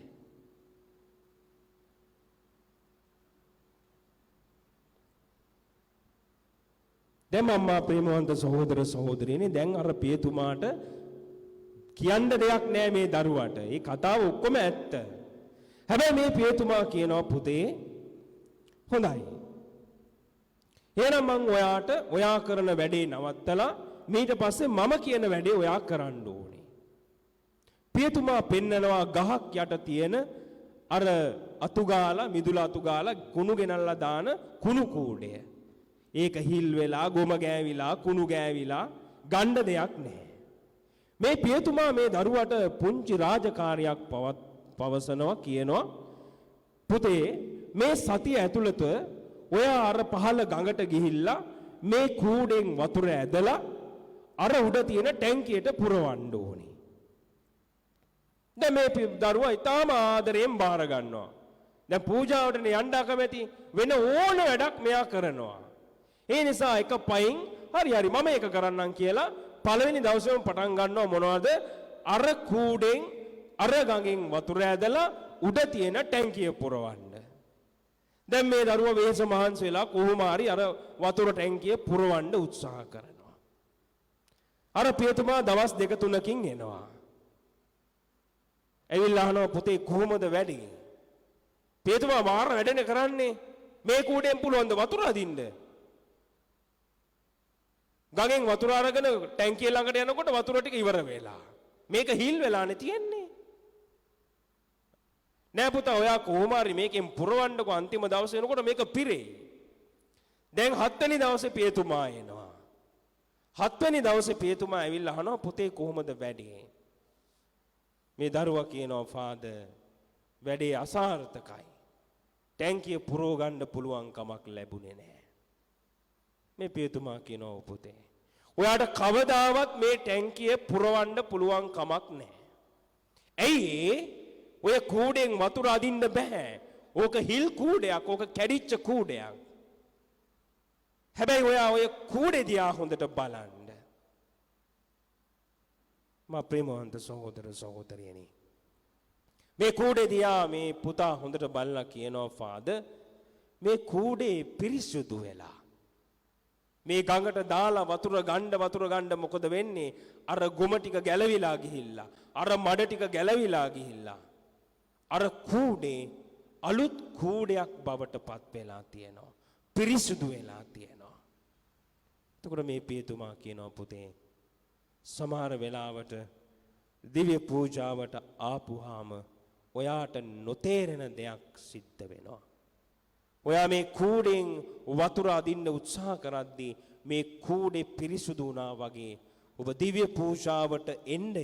දැන් අම්මා ප්‍රේමවන්ත සහෝදර සහෝදරියනේ දැන් අර පියතුමාට කියන්න දෙයක් නැහැ මේ දරුවාට. ඒ කතාව ඔක්කොම ඇත්ත. හැබැයි මේ පියතුමා කියනවා පුතේ හොඳයි. එහෙනම් මං ඔයාට ඔයා කරන වැඩේ නවත්තලා ඊට පස්සේ මම කියන වැඩේ ඔයා කරන්න ඕනේ. පියතුමා පෙන්නනවා ගහක් යට තියෙන අර අතුගාලා මිදුල අතුගාලා කුණු ගෙනල්ලා දාන කුණු කූඩය. ඒක හිල් වෙලා ගොම ගෑවිලා කුණු ගෑවිලා ගන්න දෙයක් නැහැ. මේ පියතුමා මේ දරුවට පුංචි රාජකාරියක් පවසනවා කියනවා පුතේ මේ සතිය ඇතුළත ඔයා අර පහළ ගඟට ගිහිල්ලා මේ කූඩෙන් වතුර ඇදලා අර උඩ තියෙන ටැංකියට පුරවන්න ඕනේ. දැන් මේ දරුවා ඊටාම ආදරයෙන් බාර ගන්නවා. දැන් පූජාවට යන්න අකමැති වෙන ඕන වැඩක් මෙයා කරනවා. ඒ නිසා එක පයින් හරි මම ඒක කරන්නම් කියලා පළවෙනි දවසේම පටන් ගන්නවා මොනවද? අර කූඩෙන් අර ගඟෙන් වතුර ඇදලා උඩ තියෙන ටැංකිය පුරවන්න. දැන් මේ දරුවා වෙහෙස මහන්සි වෙලා කොහොම හරි අර වතුර ටැංකිය පුරවන්න උත්සාහ කරනවා. අර පියතුමා දවස් 2-3කින් එනවා. ඇවිල්ලා අහනවා පුතේ කොහොමද වැඩේ? පියතුමා මාර වැඩනේ කරන්නේ. මේ කූඩෙන් පුළුවන් ද වතුර අදින්න? ගඟෙන් වතුර අරගෙන ටැංකිය ළඟට යනකොට වතුර ටික ඉවර වෙලා. මේක හිල් වෙලානේ තියෙන්නේ. නෑ පුතා ඔයා කොහොම හරි මේකෙන් පුරවන්නකෝ අන්තිම දවසේ එනකොට මේක පිරෙයි. දැන් 7 වෙනි දවසේ පියතුමා එනවා. 7 වෙනි දවසේ පියතුමා ඇවිල්ලා අහනවා පුතේ කොහොමද වැඩේ? මේ දරුවා කියනවා ෆාදර් වැඩේ අසාර්ථකයි. ටැංකිය පුරව ගන්න පුළුවන් කමක් ලැබුණේ නෑ. මේ පියතුමා කියනවා පුතේ ඔයාට කවදාවත් මේ ටැංකිය පුරවන්න පුළුවන් කමක් නැහැ. ඇයි ඔය කූඩෙන් වතුර අදින්න බෑ. ඕක හිල් කූඩයක්, ඕක කැඩිච්ච කූඩයක්. හැබැයි ඔයා ඔය කූඩේ දිහා හොඳට බලන්න. මා ප්‍රේමවන්ත සහෝදර සහෝදරියනි මේ කූඩේ දිහා මේ පුතා හොඳට බලලා කියනවා ෆාදර් මේ කූඩේ පිරිසුදු වෙලා මේ ගඟට දාලා වතුර ගන්න මොකද වෙන්නේ අර ගොම ටික ගැලවිලා ගිහිල්ලා අර මඩ ටික ගැලවිලා ගිහිල්ලා අර කූඩේ අලුත් කූඩයක් බවට පත් වෙලා තියෙනවා පිරිසුදු වෙලා තියෙනවා එතකොට මේ පියතුමා කියනවා පුතේ සමහර වෙලාවට දිව්‍ය පූජාවට ආපුවාම ඔයාට නොතේරෙන දෙයක් සිද්ධ වෙනවා. ඔයා මේ කූඩෙන් වතුර අදින්න උත්සාහ කරද්දී මේ කූඩේ පිරිසුදු වුණා වගේ ඔබ දිව්‍ය පූජාවට එන්න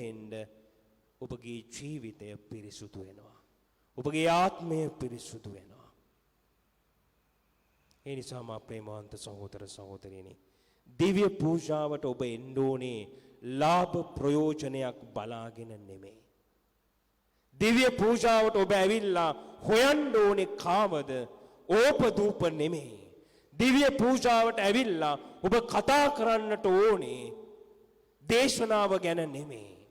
ඔබගේ ජීවිතය පිරිසුදු වෙනවා. ඔබගේ ආත්මය පිරිසුදු වෙනවා. ඒ නිසා මා ප්‍රේමවන්ත සහෝදර සහෝදරියනි දිව්‍ය පූජාවට ඔබ එන්න ඕනේ ලාභ ප්‍රයෝජනයක් බලාගෙන නෙමෙයි. දිව්‍ය පූජාවට ඔබ ඇවිල්ලා හොයන්න ඕනේ කාවද ඕපදූප නෙමෙයි. දිව්‍ය පූජාවට ඇවිල්ලා ඔබ කතා කරන්නට ඕනේ දේශනාව ගැන නෙමෙයි.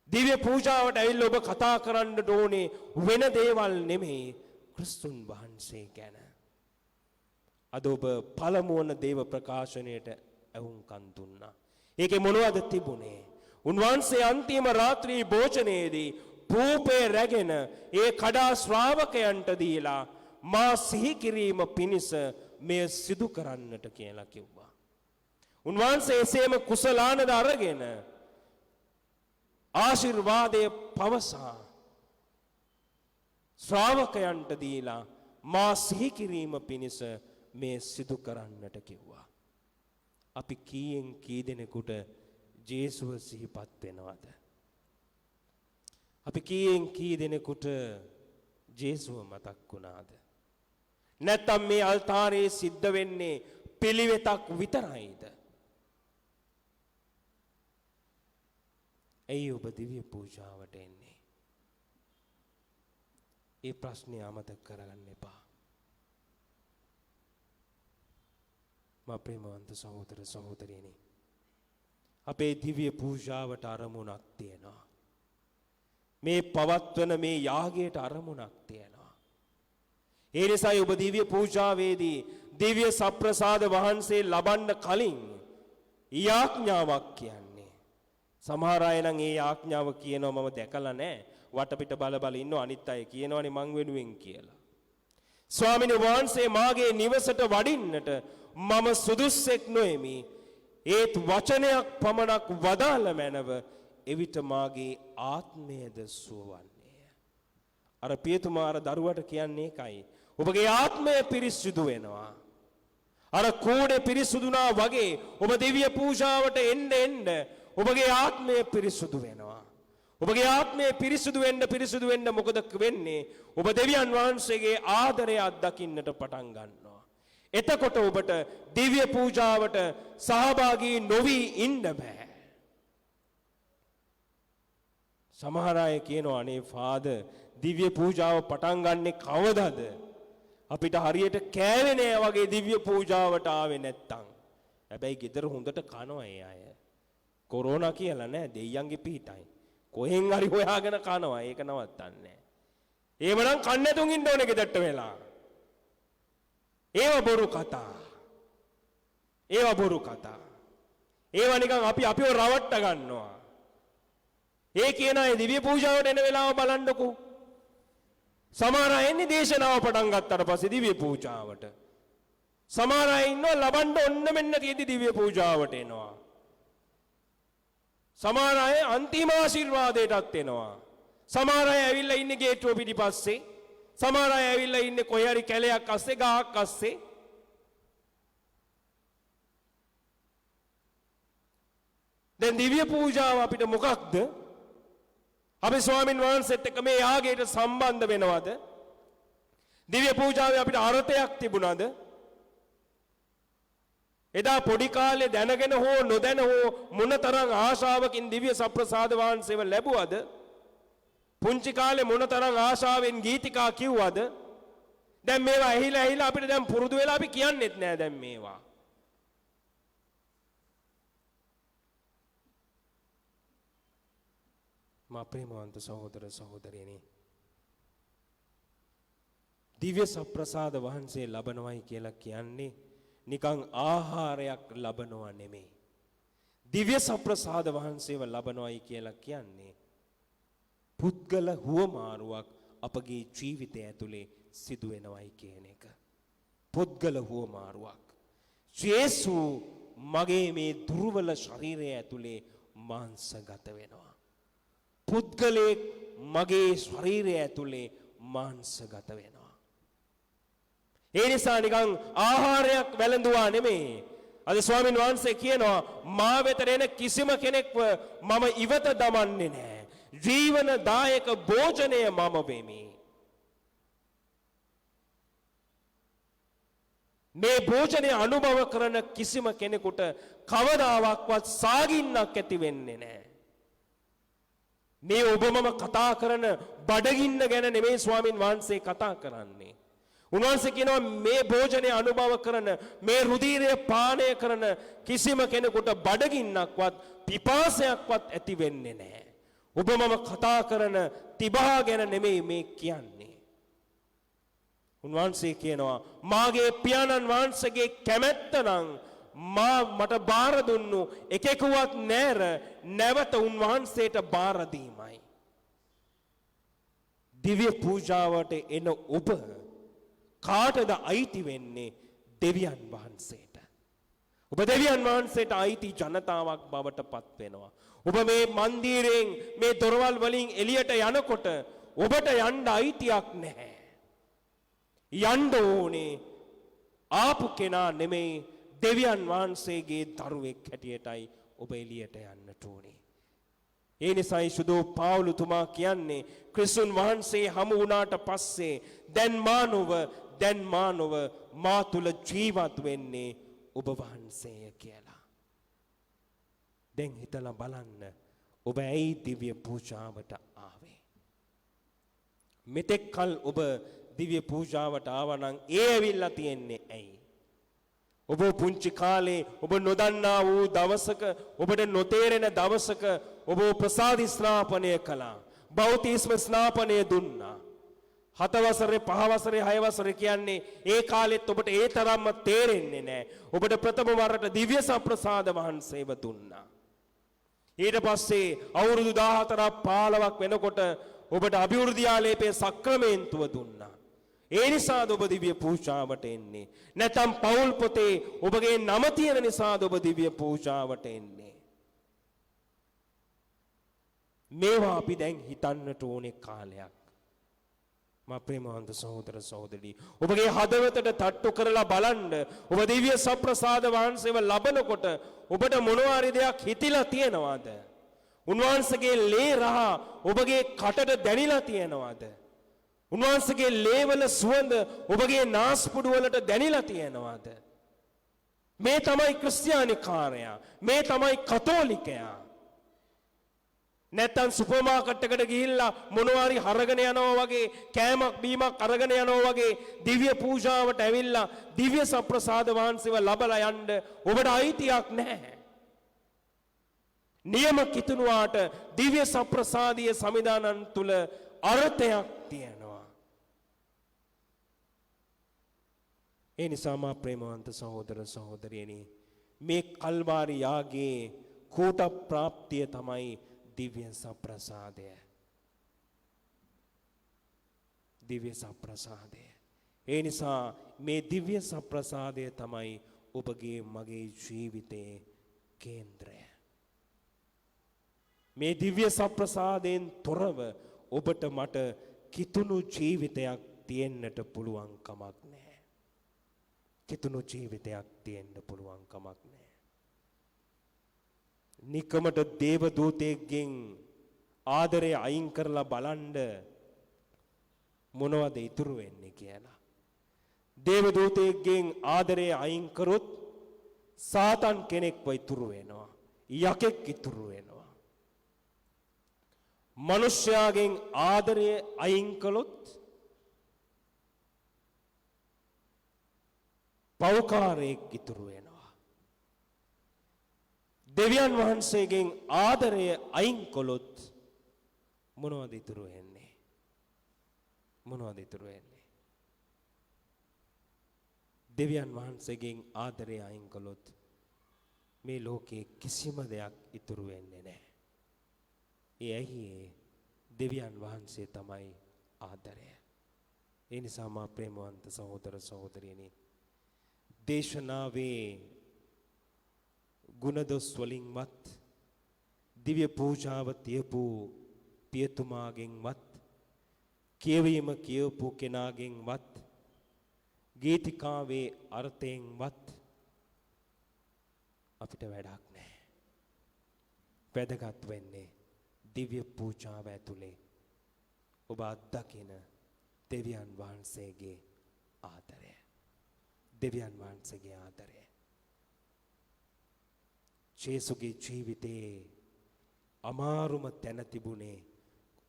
දිව්‍ය පූජාවට ඇවිල්ලා ඔබ කතා කරන්නට ඕනේ වෙන දේවල් නෙමෙයි ක්‍රිස්තුන් වහන්සේ ගැන. අද ඔබ පළමුවන දේව ප්‍රකාශනයට ඇහුම්කන් දුන්නා. ඒකේ මොනවද තිබුණේ? උන්වහන්සේ අන්තිම රාත්‍රී භෝජනයේදී පූපේ රැගෙන ඒ කඩා ශ්‍රාවකයන්ට දීලා මා සිහි කිරීම පිණිස මෙය සිදු කරන්නට කියලා කිව්වා. උන්වහන්සේ එසේම කුසලානද අරගෙන ආශිර්වාදයේ පවසා ශ්‍රාවකයන්ට දීලා මා සිහි කිරීම පිණිස මේ සිදු කරන්නට කිව්වා. අපි කීයෙන් කී දෙනෙකුට ජේසුව සිහිපත් වෙනවද? අපි කීයෙන් කී දෙනෙකුට ජේසුව මතක් වුණාද? නැත්නම් මේ අල්තාරයේ සිද්ධ වෙන්නේ පිළිවෙතක් විතරයිද? ඇයි ඔබ දිව්‍ය පූජාවට එන්නේ? ඒ ප්‍රශ්නේ අමතක කරගන්න එපා. මා ප්‍රේමවන්ත සහෝදර සහෝදරියනි අපේ දිව්‍ය පූජාවට අරමුණක් තියෙනවා. මේ පවත්වන මේ යාගයට අරමුණක් තියෙනවා. ඒ නිසායි ඔබ දිව්‍ය පූජාවේදී දිව්‍ය සප්‍රසාද වහන්සේ ලබන්න කලින් යාඥාවක් කියන්නේ. සමහර අය නම් ඒ යාඥාව කියනවා මම දැකලා නැහැ. වටපිට බල ඉන්නව අනිත් අය කියනවනේ මං වෙනුවෙන් කියලා. ස්වාමීන් වහන්සේ මාගේ නිවසට වඩින්නට මම සුදුස්සෙක් නොෙමි. ඒත් වචනයක් පමණක් වදාළ මැනව එවිට මාගේ ආත්මයද සුවවන්නේය. අර පියතුමා අර දරුවට කියන්නේ ඒකයි. ඔබගේ ආත්මය පිරිසුදු වෙනවා. අර කෝඩේ පිරිසුදුනා වගේ ඔබ දිව්‍ය පූජාවට එන්න ඔබගේ ආත්මය පිරිසුදු වෙනවා. ඔබගේ ආත්මය පිරිසුදු වෙන්න මොකද වෙන්නේ? ඔබ දෙවියන් වහන්සේගේ ආදරය අත්දකින්නට පටන් ගන්නවා. එතකොට ඔබට දිව්‍ය පූජාවට සහභාගී නොවි ඉන්න බෑ. සමහර අය කියනවා අනේ ෆාදර් දිව්‍ය පූජාව පටන් ගන්නෙ කවදද? අපිට හරියට කෑවේ නෑ වගේ දිව්‍ය පූජාවට ආවේ නැත්තම්. හැබැයි ගෙදර හොඳට කනවා ඒ අය. කොරෝනා කියලා නෑ දෙයියන්ගේ පිටයි. කොහෙන් හරි හොයාගෙන කනවා ඒක නවත්තන්නේ නෑ. ඒවනම් කන්නේ නැතුන් ඉන්න ඕනේ ගෙදරට වෙලා. ඒව බොරු කතා. ඒව නිකන් අපිව රවට්ට ගන්නවා. ඒ කියන අය දිව්‍ය පූජාවට එන වෙලාව බලන්නකෝ. සමහර අය එන්නේ දේශනාව පටන් ගත්තට පස්සේ දිව්‍ය පූජාවට. සමහර අය ඉන්නවා ලබන්න ඔන්න මෙන්න තියෙදි දිව්‍ය පූජාවට එනවා. සමහර අය අන්තිම ආශිර්වාදයටත් එනවා. සමහර අය ඇවිල්ලා ඉන්නේ ගේට්ටුව පිටිපස්සේ. සමහර අය ඇවිල්ලා ඉන්නේ කොහේ හරි කැලයක් අස්සේ ගහක් අස්සේ. දැන් දිව්‍ය පූජාව අපිට මොකක්ද? අපි ස්වාමින් වහන්සේත් එක්ක මේ යාගයට සම්බන්ධ වෙනවද? දිව්‍ය පූජාවේ අපිට අර්ථයක් තිබුණාද? එදා පොඩි කාලේ දැනගෙන හෝ නොදැන හෝ මොනතරම් ආශාවකින් දිව්‍ය සප්‍රසාද වහන්සේව ලැබුවද? පුංචි කාලේ මොනතරම් ආශාවෙන් ගීතිකා කිව්වද? දැන් මේවා ඇහිලා අපිට දැන් පුරුදු වෙලා අපි කියන්නෙත් නෑ දැන් මේවා. මා ප්‍රේමවන්ත සහෝදර සහෝදරියනි, දිව්‍ය සප්‍රසාද වහන්සේ ලබනවයි කියලා කියන්නේ නිකං ආහාරයක් ලබනවා නෙමෙයි. දිව්‍ය සප්‍රසාද වහන්සේව ලබනවයි කියලා කියන්නේ පුද්ගල හුවමාරුවක් අපගේ ජීවිතය ඇතුලේ සිදු වෙනවයි කියන එක. පුද්ගල හුවමාරුවක්. යේසු මගේ මේ දුර්වල ශරීරය ඇතුලේ මාංශගත වෙනවා. පුද්ගලයෙක් මගේ ශරීරය ඇතුලේ මාංශගත වෙනවා. ඒ නිසා නිකන් ආහාරයක් වැළඳුවා නෙමෙයි. අද ස්වාමීන් වහන්සේ කියනවා මා වෙත එන කිසිම කෙනෙක්ව මම ඉවත දමන්නේ නැහැ. ජීවනදායක භෝජනය මම වෙමි. මේ භෝජනය අනුභව කරන කිසිම කෙනෙකුට කවදාවත් සාගින්නක් ඇති වෙන්නේ නැහැ. මේ ඔබ මම කතා කරන බඩගින්න ගැන නෙමෙයි ස්වාමින් වහන්සේ කතා කරන්නේ. උන්වහන්සේ කියනවා මේ භෝජනය අනුභව කරන මේ රුධිරය පානය කරන කිසිම කෙනෙකුට බඩගින්නක්වත් පිපාසයක්වත් ඇති වෙන්නේ නැහැ. ඔබ මම කතා කරන තිබහා ගැන නෙමෙයි මේ කියන්නේ. උන්වහන්සේ කියනවා මාගේ පියාණන් වහන්සේගේ කැමැත්ත නම් මට බාර දුන්නු එකෙකුවත් නැර නැවත උන්වහන්සේට බාර දීමයි. දිව්‍ය පූජාවට එන ඔබ කාටද අයිති වෙන්නේ? දෙවියන් වහන්සේට. ඔබ දෙවියන් වහන්සේට අයිති ජනතාවක් බවට පත් වෙනවා. ඔබ මේ මන්දිරයෙන් මේ දොරවල් වලින් එළියට යනකොට ඔබට යන්න අයිතියක් නැහැ. යන්න ඕනේ ආපු කෙනා නෙමෙයි දෙවියන් වහන්සේගේ දරුවෙක් හැටියටයි ඔබ එළියට යන්නට ඕනේ. ඒ නිසායි සුදෝ පාවුලුතුමා කියන්නේ ක්‍රිස්තුන් වහන්සේ හමු වුණාට පස්සේ දැන් මානව මා තුල ජීවත් වෙන්නේ ඔබ වහන්සේය කියලා. දැන් හිතලා බලන්න ඔබ ඇයි දිව්‍ය පූජාවට ආවේ? මෙතෙක් කල ඔබ දිව්‍ය පූජාවට ආවනම් ඒ ඇවිල්ලා තියෙන්නේ ඇයි? ඔබ පුංචි කාලේ ඔබ නොදන්නා වූ දවසක ඔබට නොතේරෙන දවසක ඔබ ප්‍රසාදි ස්නාපනය කළා. බෞතිස්ම ස්නාපනය දුන්නා. 7 වසරේ 5 වසරේ 6 වසරේ කියන්නේ ඒ කාලෙත් ඔබට ඒ තරම්ම තේරෙන්නේ නැහැ. ඔබට ප්‍රථම වරට දිව්‍ය සම්ප්‍රසාද වහන්සේව දුන්නා. ඊට පස්සේ අවුරුදු 14ක් 15ක් වෙනකොට ඔබට අභිවෘද්ධි ආලේපයේ සක්‍රමේන්තුව දුන්නා. ඒ නිසාද ඔබ දිව්‍ය පූජාවට එන්නේ? නැත්නම් පෞල් පොතේ ඔබගේ නම තියෙන නිසාද ඔබ දිව්‍ය පූජාවට එන්නේ? මේවා අපි දැන් හිතන්නට ඕනේ කාලයක්. මා ප්‍රේමවන්ත සහෝදර සහෝදරී, ඔබගේ හදවතට තට්ටු කරලා බලන්න. ඔබ දිව්‍ය සප්‍රසාද වහන්සේව ලබනකොට ඔබට මොනවාරි දෙයක් හිතිලා තියෙනවද? උන්වහන්සේගේ ලේ රහ ඔබගේ කටට දැනිලා තියෙනවද? උන්වහන්සේගේ ලේවල සුවඳ ඔබගේ නාස්පුඩු වලට දැනිලා තියෙනවද? මේ තමයි ක්‍රිස්තියානිකාරයා. මේ තමයි කතෝලිකයා. නැත්තම් සුපර් මාකට් එකට ගිහිල්ලා මොනවාරි අරගෙන යනවා වගේ, කෑමක් බීමක් අරගෙන යනවා වගේ දිව්‍ය පූජාවට ඇවිල්ලා දිව්‍ය සප්‍රසාද වහන්සේව ලබලා යන්න ඔබට අයිතියක් නැහැ. නියම කිතුණුවාට දිව්‍ය සප්‍රසාදීය සමිදානන් තුල අර්ථයක් තියෙනවා. ඒ නිසා මා ප්‍රේමවන්ත සහෝදර සහෝදරියනි, මේ කල්වාරි යාගයේ කෝට ප්‍රාප්තිය තමයි දිව්‍ය සප්‍රසාදය. දිව්‍ය සප්‍රසාදය. ඒ නිසා මේ දිව්‍ය සප්‍රසාදය තමයි ඔබගේ මගේ ජීවිතයේ කේන්ද්‍රය. මේ දිව්‍ය සප්‍රසාදයෙන් තොරව ඔබට මට කිතුණු ජීවිතයක් තියෙන්නට පුළුවන් කමක් නැහැ. කිතුණු ජීවිතයක් තියෙන්න පුළුවන් කමක් නැහැ. නිකමට දේව දූතයෙක්ගෙන් ආදරය අයින් කරලා බලන්න මොනවද ඉතුරු වෙන්නේ කියලා. දේව දූතයෙක්ගෙන් ආදරය අයින් කරොත් සාතන් කෙනෙක්ව ඉතුරු වෙනවා. යකෙක් ඉතුරු වෙනවා. මනුෂ්‍යයාගෙන් ආදරය අයින් කළොත් පෞකාරයෙක් ඉතුරු වෙනවා. දෙවියන් වහන්සේගෙන් ආදරය අයින් කළොත් මොනවද ඉතුරු වෙන්නේ? මොනවද ඉතුරු වෙන්නේ? දෙවියන් වහන්සේගෙන් ආදරය අයින් කළොත් මේ ලෝකේ කිසිම දෙයක් ඉතුරු වෙන්නේ නැහැ. ඒ ඇයි දෙවියන් වහන්සේ තමයි ආදරය. ඒ නිසා මා ප්‍රේමවන්ත සහෝදර සහෝදරියනි දේශනාවේ ගුණදොස් වලින්වත් දිව්‍ය පූජාව තියපු පියතුමාගෙන්වත් කියවීම කියවපු කෙනාගෙන්වත් ගීතිකාවේ අර්ථයෙන්වත් අපිට වැඩක් නැහැ. වැදගත් වෙන්නේ දිව්‍ය පූජාව ඇතුලේ ඔබ අත්දකින දෙවියන් වහන්සේගේ ආදරය. දෙවියන් වහන්සේගේ ආදරය. ජේසුගේ ජීවිතේ අමාරුම තැන තිබුණේ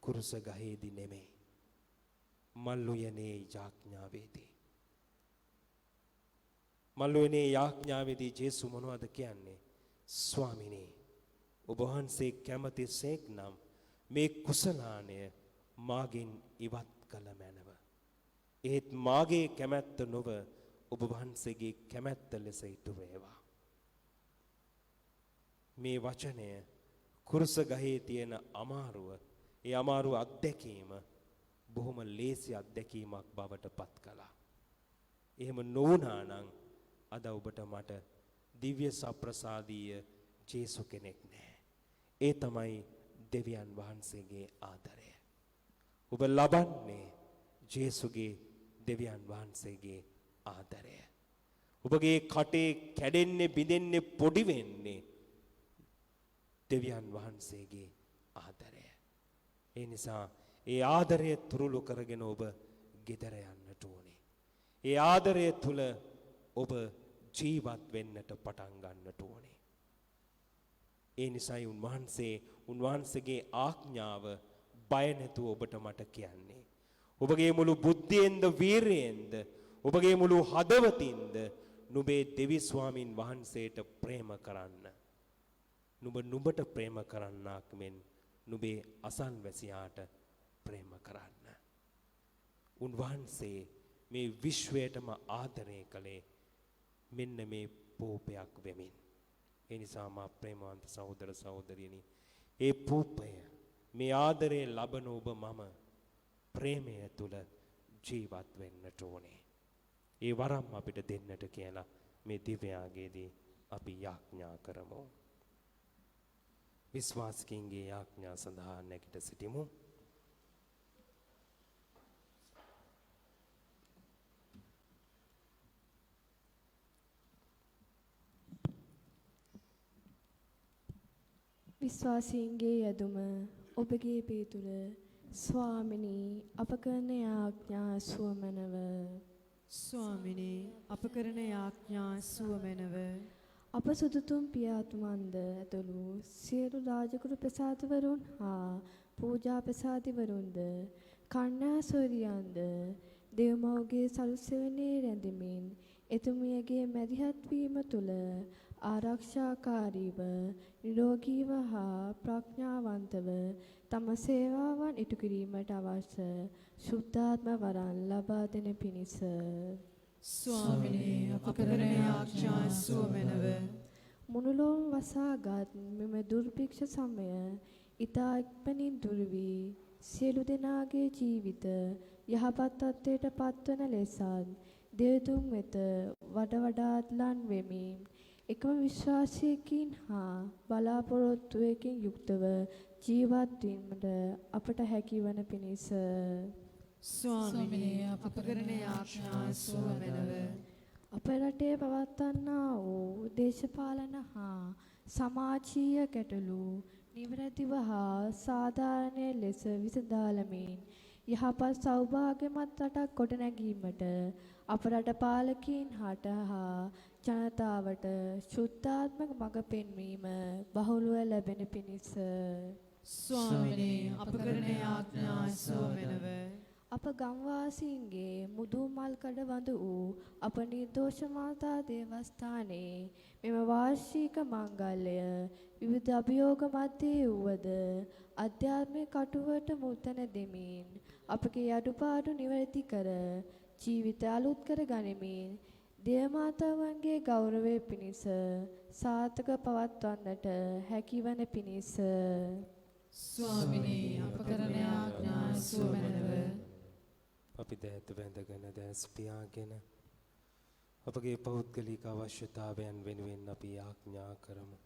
කුරුස ගහේදී නෙමෙයි. මල්ලුයනේ යාඥාවේදී. මල්ලුයනේ යාඥාවේදී ජේසු මොනවද කියන්නේ? ස්වාමිනේ ඔබ වහන්සේ කැමතිසේක් නම් මේ කුසලානය මාගෙන් ඉවත් කළ මැනව. ඒත් මාගේ කැමැත්ත නොව ඔබ වහන්සේගේ කැමැත්ත ලෙස ඉටු වේවා. මේ වචනය කුරුස ගහේ තියෙන අමාරුව, ඒ අමාරු අත්දැකීම බොහොම ලේසි අත්දැකීමක් බවට පත් කළා. එහෙම නොවුනා නම් අද ඔබට මට දිව්‍ය සප්‍රසාදීය ජේසු කෙනෙක් නැහැ. ඒ තමයි දෙවියන් වහන්සේගේ ආදරය. ඔබ ලබන්නේ ජේසුගේ දෙවියන් වහන්සේගේ ආදරය. ඔබගේ කටේ කැඩෙන්නේ බිඳෙන්නේ පොඩි වෙන්නේ දෙවියන් වහන්සේගේ ආදරය. ඒ නිසා ඒ ආදරය තුරුළු කරගෙන ඔබ ගෙදර යන්නට ඕනේ. ඒ ආදරය තුල ඔබ ජීවත් වෙන්නට පටන් ගන්නට ඕනේ. ඒ නිසායි උන්වහන්සේගේ ආඥාව බය නැතුව ඔබට මට කියන්නේ. ඔබගේ මුළු බුද්ධියෙන්ද වීරියෙන්ද ඔබගේ මුළු හදවතින්ද නුඹේ දෙවි ස්වාමින් වහන්සේට ප්‍රේම කරන්න. නුඹට ප්‍රේම කරන්නාක් මෙන් නුඹේ අසල්වැසියාට ප්‍රේම කරන්න. උන්වහන්සේ මේ විශ්වයටම ආදරය කළේ මෙන්න මේ පූපයක් වෙමින්. ඒ නිසා මා ප්‍රේමවන්ත සහෝදර සහෝදරියනි, ඒ පූපය මේ ආදරය ලබන ඔබ මම ප්‍රේමය තුල ජීවත් වෙන්නට ඕනේ. ඒ වරම් අපිට දෙන්නට කියලා මේ දිව්‍යාගයේදී අපි යාඥා කරමු. විශ්වාසිකයින්ගේ යාඥා සඳහා නැගිට සිටිමු. විශ්වාසීන්ගේ යදුම ඔබගේ පිටුල ස්වාමිනී අප කරන යාඥා සුවමනව. ස්වාමිනේ අප කරන යාඥා සුවමැනව. අප සුදුතුම් පියාතුමන්ද ඇතුළු සියලු රාජකුරු ප්‍රසාදවරුන් හා පූජා ප්‍රසාදිවරුන්ද කන්‍යා සොරියන්ද දෙව්මව්ගේ සලුසෙවණේ රැඳෙමින් එතුමියගේ මැදිහත් වීම තුළ ආරක්ෂාකාරීව නිරෝගීව හා ප්‍රඥාවන්තව තම සේවාවන් ඉටු කිරීමට අවශ්‍ය ශුද්ධාත්ම වරන් ලබා දෙන පිණිස ස්වාමිනේ අප කරන යාඥා සුවමැනව. මුනුලොව වසාගත් මෙම දුර්භික්ෂ සමය ඊතා ඉක්මනින් දුරු වී සියලු දෙනාගේ ජීවිත යහපත් තත්ත්වයට පත්වන ලෙසත් දෙවිතුන් වෙත වඩාත් ලන් වෙමින් එකම විශ්වාසයකින් හා බලාපොරොත්තුවකින් යුක්තව ජීවත් වීමට අපට හැකිවන පිණිස ස්වාමිනේ අප කරන යාඥා සුවමැනව. අප රටේ පවත්වන්නා වූ දේශපාලන හා සමාජීය ගැටලු නිවැරදිව හා සාධාරණ ලෙස විසඳාලමින් යහපත් සෞභාග්‍යමත් රටක් ගොඩනැගීමට අප රට පාලකීන් හට හා ජනතාවට ශුද්ධාත්මක මඟ පෙන්වීම බහුලව ලැබෙන පිණිස ස්වාමිනේ අප කරන යාඥා සුවමැනව. අප ගම්වාසීන්ගේ මුදු මල් කඩ වඳ වූ අප නිර්දෝෂ මාතා දේවස්ථානයේ මෙම වාර්ෂික මංගල්‍ය විවිධ අභියෝග මැද්දේ වූවද අධ්‍යාත්මික කටුවට මුතන දෙමින් අපගේ අඩුපාඩු නිවැරදි කර ජීවිත අලුත් කර ගනිමින් දේවමාතාවන්ගේ ගෞරවය පිණිස සාර්ථක පවත්වන්නට හැකිවන පිණිස ස්වාමිනී අප කරන ආඥා සුවමනව අපි දෑත වැඳගෙන දැස් පියාගෙන අපගේ පෞද්ගලික අවශ්‍යතාවයන් වෙනුවෙන් අපි ආඥා කරමු.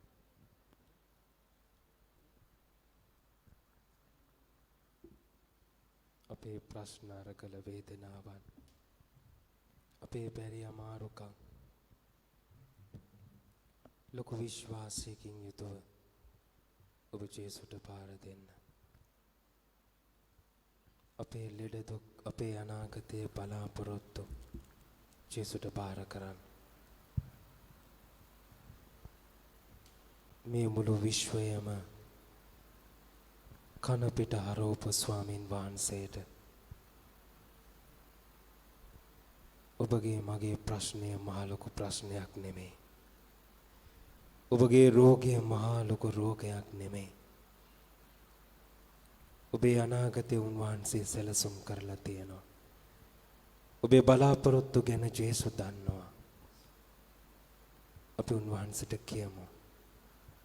අපේ ප්‍රශ්න අරගල වේදනාවන් අපේ බැරි අමාරුකම් ලොකු විශ්වාසයකින් යුතුව ඔබ ජේසුට පාර දෙන්න. අපේ ලෙඩ දුක් අපේ අනාගතයේ බලාපොරොත්තු ජේසුට පාර කරන්න. මේ මුළු විශ්වයම කන පිට හරෝප ස්වාමින් වහන්සේට ඔබගේ මගේ ප්‍රශ්නය මහා ලොකු ප්‍රශ්නයක් නෙමෙයි. ඔබගේ රෝගය මහා ලොකු රෝගයක් නෙමෙයි. ඔබේ අනාගතය උන්වහන්සේ සැලසුම් කරලා තියෙනවා. ඔබේ බලාපොරොත්තු ගැන ජේසු දන්නවා. අපි උන්වහන්සේට කියමු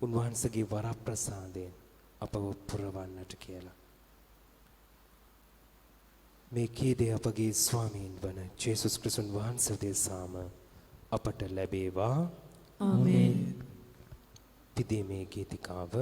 උන්වහන්සේගේ වරප්‍රසාදයෙන් අපව පුරවන්නට කියලා. මේ කීදේ අපගේ ස්වාමීන් වන ජේසුස් ක්‍රිස්තුන් වහන්සේ දෙසාම අපට ලැබේවා. ආමේන්. පිදීමේ ගීතිකාව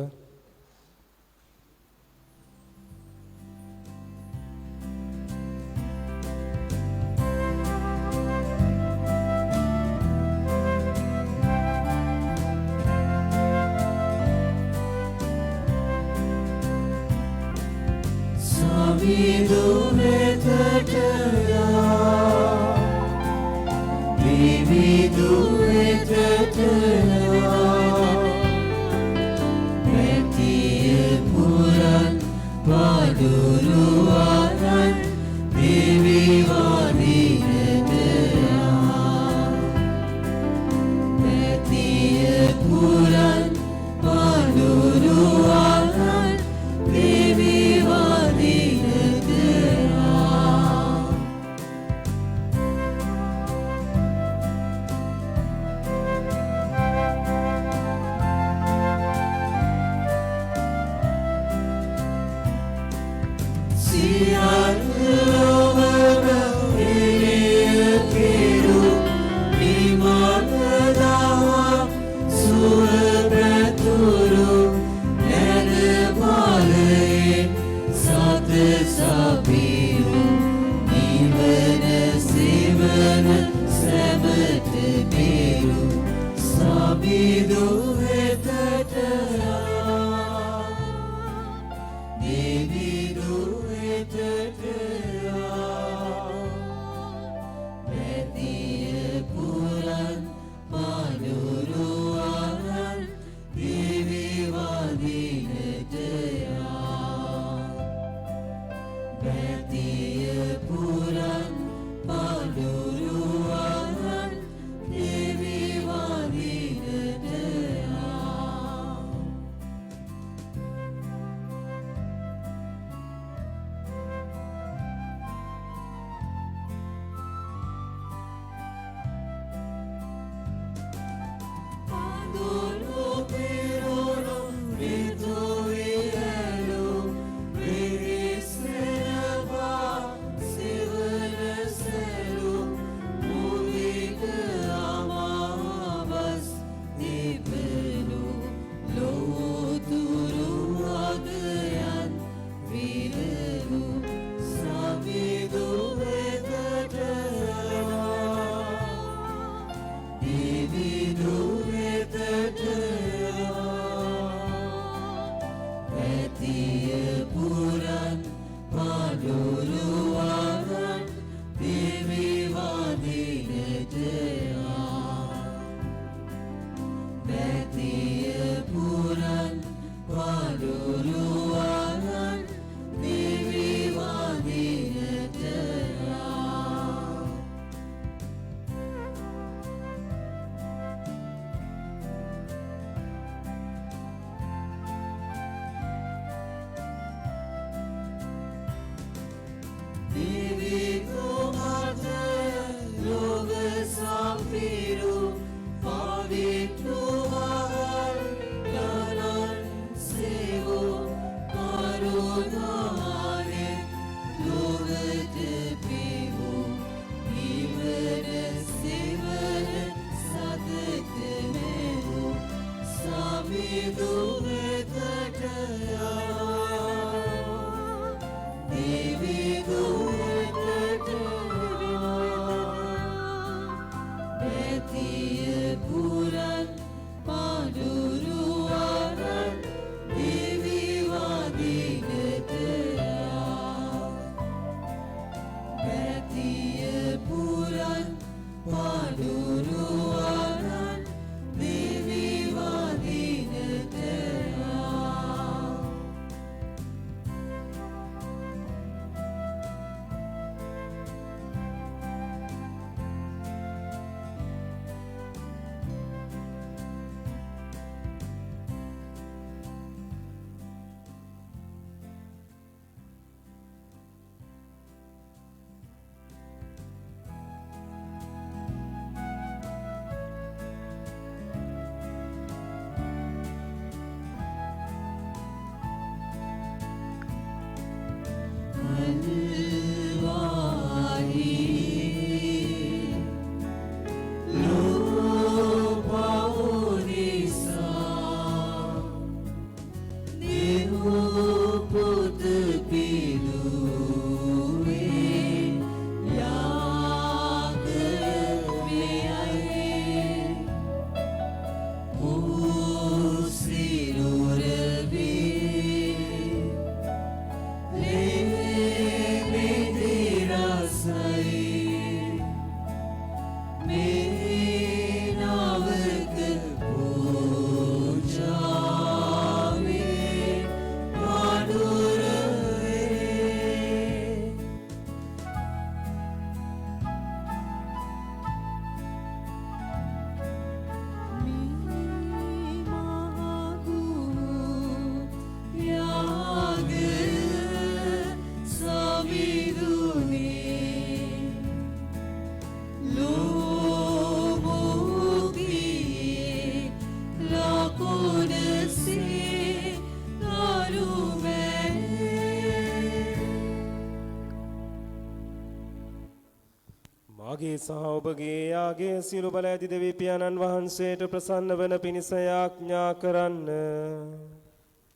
අපගේ සහ ඔබගේ යාගේ සියලු බල ඇති දෙවි පියාණන් වහන්සේට ප්‍රසන්න වන පිණිස යාඥා කරන්න.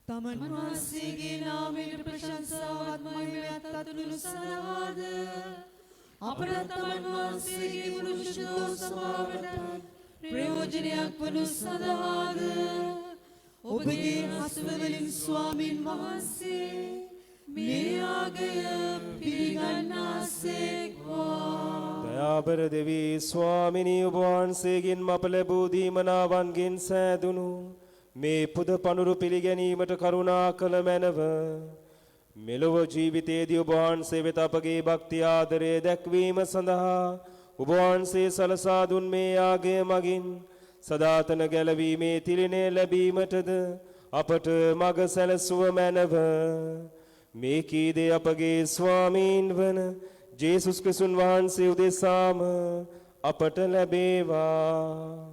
තමන් වහන්සේගේ නාමයට ප්‍රශංසාවත් මහිමයත් අතුළු සලවාද අපට තමන් වහන්සේගේ පුරුෂෝ සභාවට ප්‍රයෝජනයක් වනු සදහාද ඔබගේ හස්තවලින් ස්වාමින් වහන්සේ මේ යාගය පිළිගන්නාසේක්වා. දයාබර දෙවි ස්වාමිනී ඔබ වහන්සේගෙන් අප ලැබූ දීමනාවන්ගෙන් සෑදුණු මේ පුද පනුරු පිළිගැනීමට කරුණා කළ මැනව. මෙලොව ජීවිතයේදී ඔබ වහන්සේ වෙත අපගේ භක්ති ආදරය දැක්වීම සඳහා ඔබ වහන්සේ සලසා දුන් මේ යාගය මගින් සදාතන ගැලවීමේ තිලිනය ලැබීමටද අපට මඟ සැලසුව මැනව. මේ කීදේ අපගේ ස්වාමීන් වන ජේසුස් ක්‍රිස්තුන් වහන්සේ උදෙසාම අපට ලැබේවා.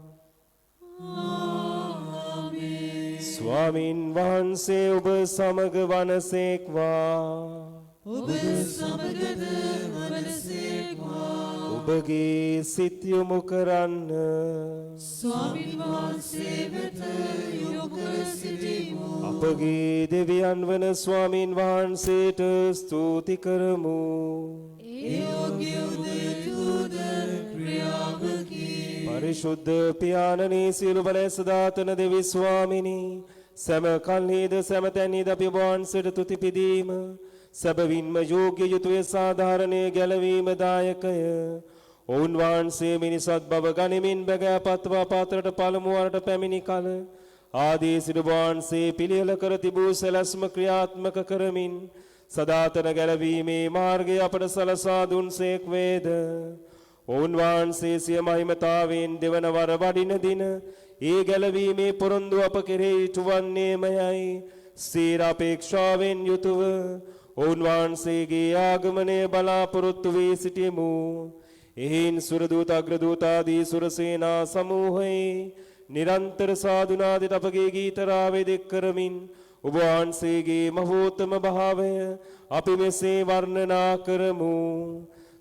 ස්වාමීන් වහන්සේ ඔබ සමග වනසේක්වා. ඔබ සමගද වනසේක්වා. ඔබගේ සිත යොමු කරන්න. ස්වාමීන් වහන්සේ වෙත යොමු කර සිටිමු. අපගේ දෙවියන් වන ස්වාමීන් වහන්සේට ස්තුති කරමු. ඒ යෝග්‍ය උදයතුද ක්‍රියාවකි. පරිශුද්ධ පියාණනී සියලු බල සදාතන දෙවි ස්වාමිනී සෑම කල්හිද සෑම තැනීද අපි වහන්සේට තුති පිදීම සැබවින්ම යෝග්‍ය යුතුය සාධාරණය ගැලවීම දායකය. ඔවුන් වහන්සේ මිනිසත් බව ගනිමින් බැගෑපත්වා පාත්‍රයට පළමු වරට පැමිණි කල ආදී සිටු වහන්සේ පිළියෙල කර තිබූ සැලැස්ම ක්‍රියාත්මක කරමින් සදාතන ගැලවීමේ මාර්ගය අපට සලසා දුන්සේක් වේද. ඔවුන් වහන්සේ සිය මහිමතාවෙන් දෙවන වර වඩින දින ඒ ගැලවීමේ පොරොන්දු අප කෙරෙහි ඉටුවන්නේමයයි ස්ථීර අපේක්ෂාවෙන් යුතුව ඔවුන් වහන්සේගේ ආගමනය බලාපොරොත්තු වී සිටිමු. එහින් සුරදූත අග්‍රදූතාදී සුරසේනා සමූහයේ නිරන්තර සාදුනාදිත අපගේ ගීත රාවේදෙක් කරමින් ඔබ වහන්සේගේ මහෝත්තම භාවය අපි මෙසේ වර්ණනා කරමු.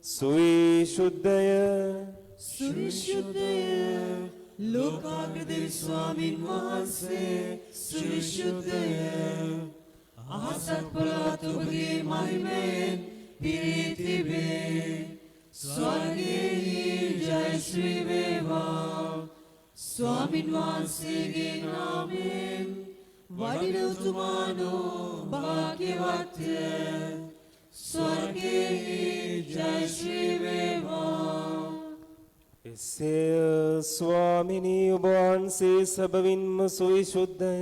සුවිශුද්ධය සුවිශුද්ධය ලෝකාග්‍රදේව ස්වාමීන් වහන්සේ සුවිශුද්ධය අහසත් පොළොවත් ඔබගේ මහිමයෙන් පිරී තිබේ. ස්වර්ගයෙහි ජය ශ්‍රී වේවා. ස්වාමීන් වහන්සේගේ නාමයෙන් වඩින උතුමානෝ භාග්‍යවත්ය. ස්වර්ගයෙහි ජය ශ්‍රී වේවා. එසේ ස්වාමිනී ඔබ වහන්සේ සැබවින්ම සුවිශුද්ධය.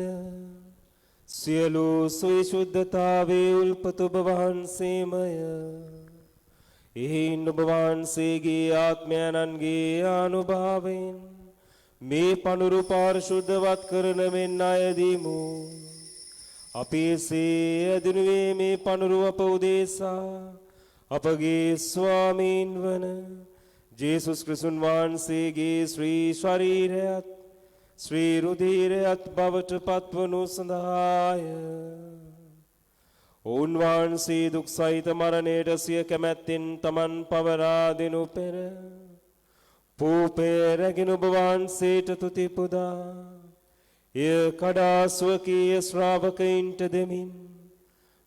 සියලු සුවිශුද්ධතාවේ උල්පත ඔබ වහන්සේමය. එහින් ඔබ වහන්සේගේ ආත්මයන්ගේ අනුභවයෙන් මේ පනුරු පාරිශුද්ධවත් කරන මෙන් අයදීමු. අපි එසේ ඇදිනුවේ මේ පනුරු අප උදෙසා අපගේ ස්වාමීන් වන ජේසුස් ක්‍රිස්තුන් වහන්සේගේ ශ්‍රී ශරීරයත් ශ්‍රී රුධිරයත් බවට පත්වනු සඳහාය. ඔවුන් වහන්සේ දුක් සහිත මරණයට සිය කැමැත්තෙන් තමන් පවරා දෙනු පෙර පූපය රැගෙන ඔබ වහන්සේට තුති පුදා එය කඩා ස්වකීය ශ්‍රාවකයින්ට දෙමින්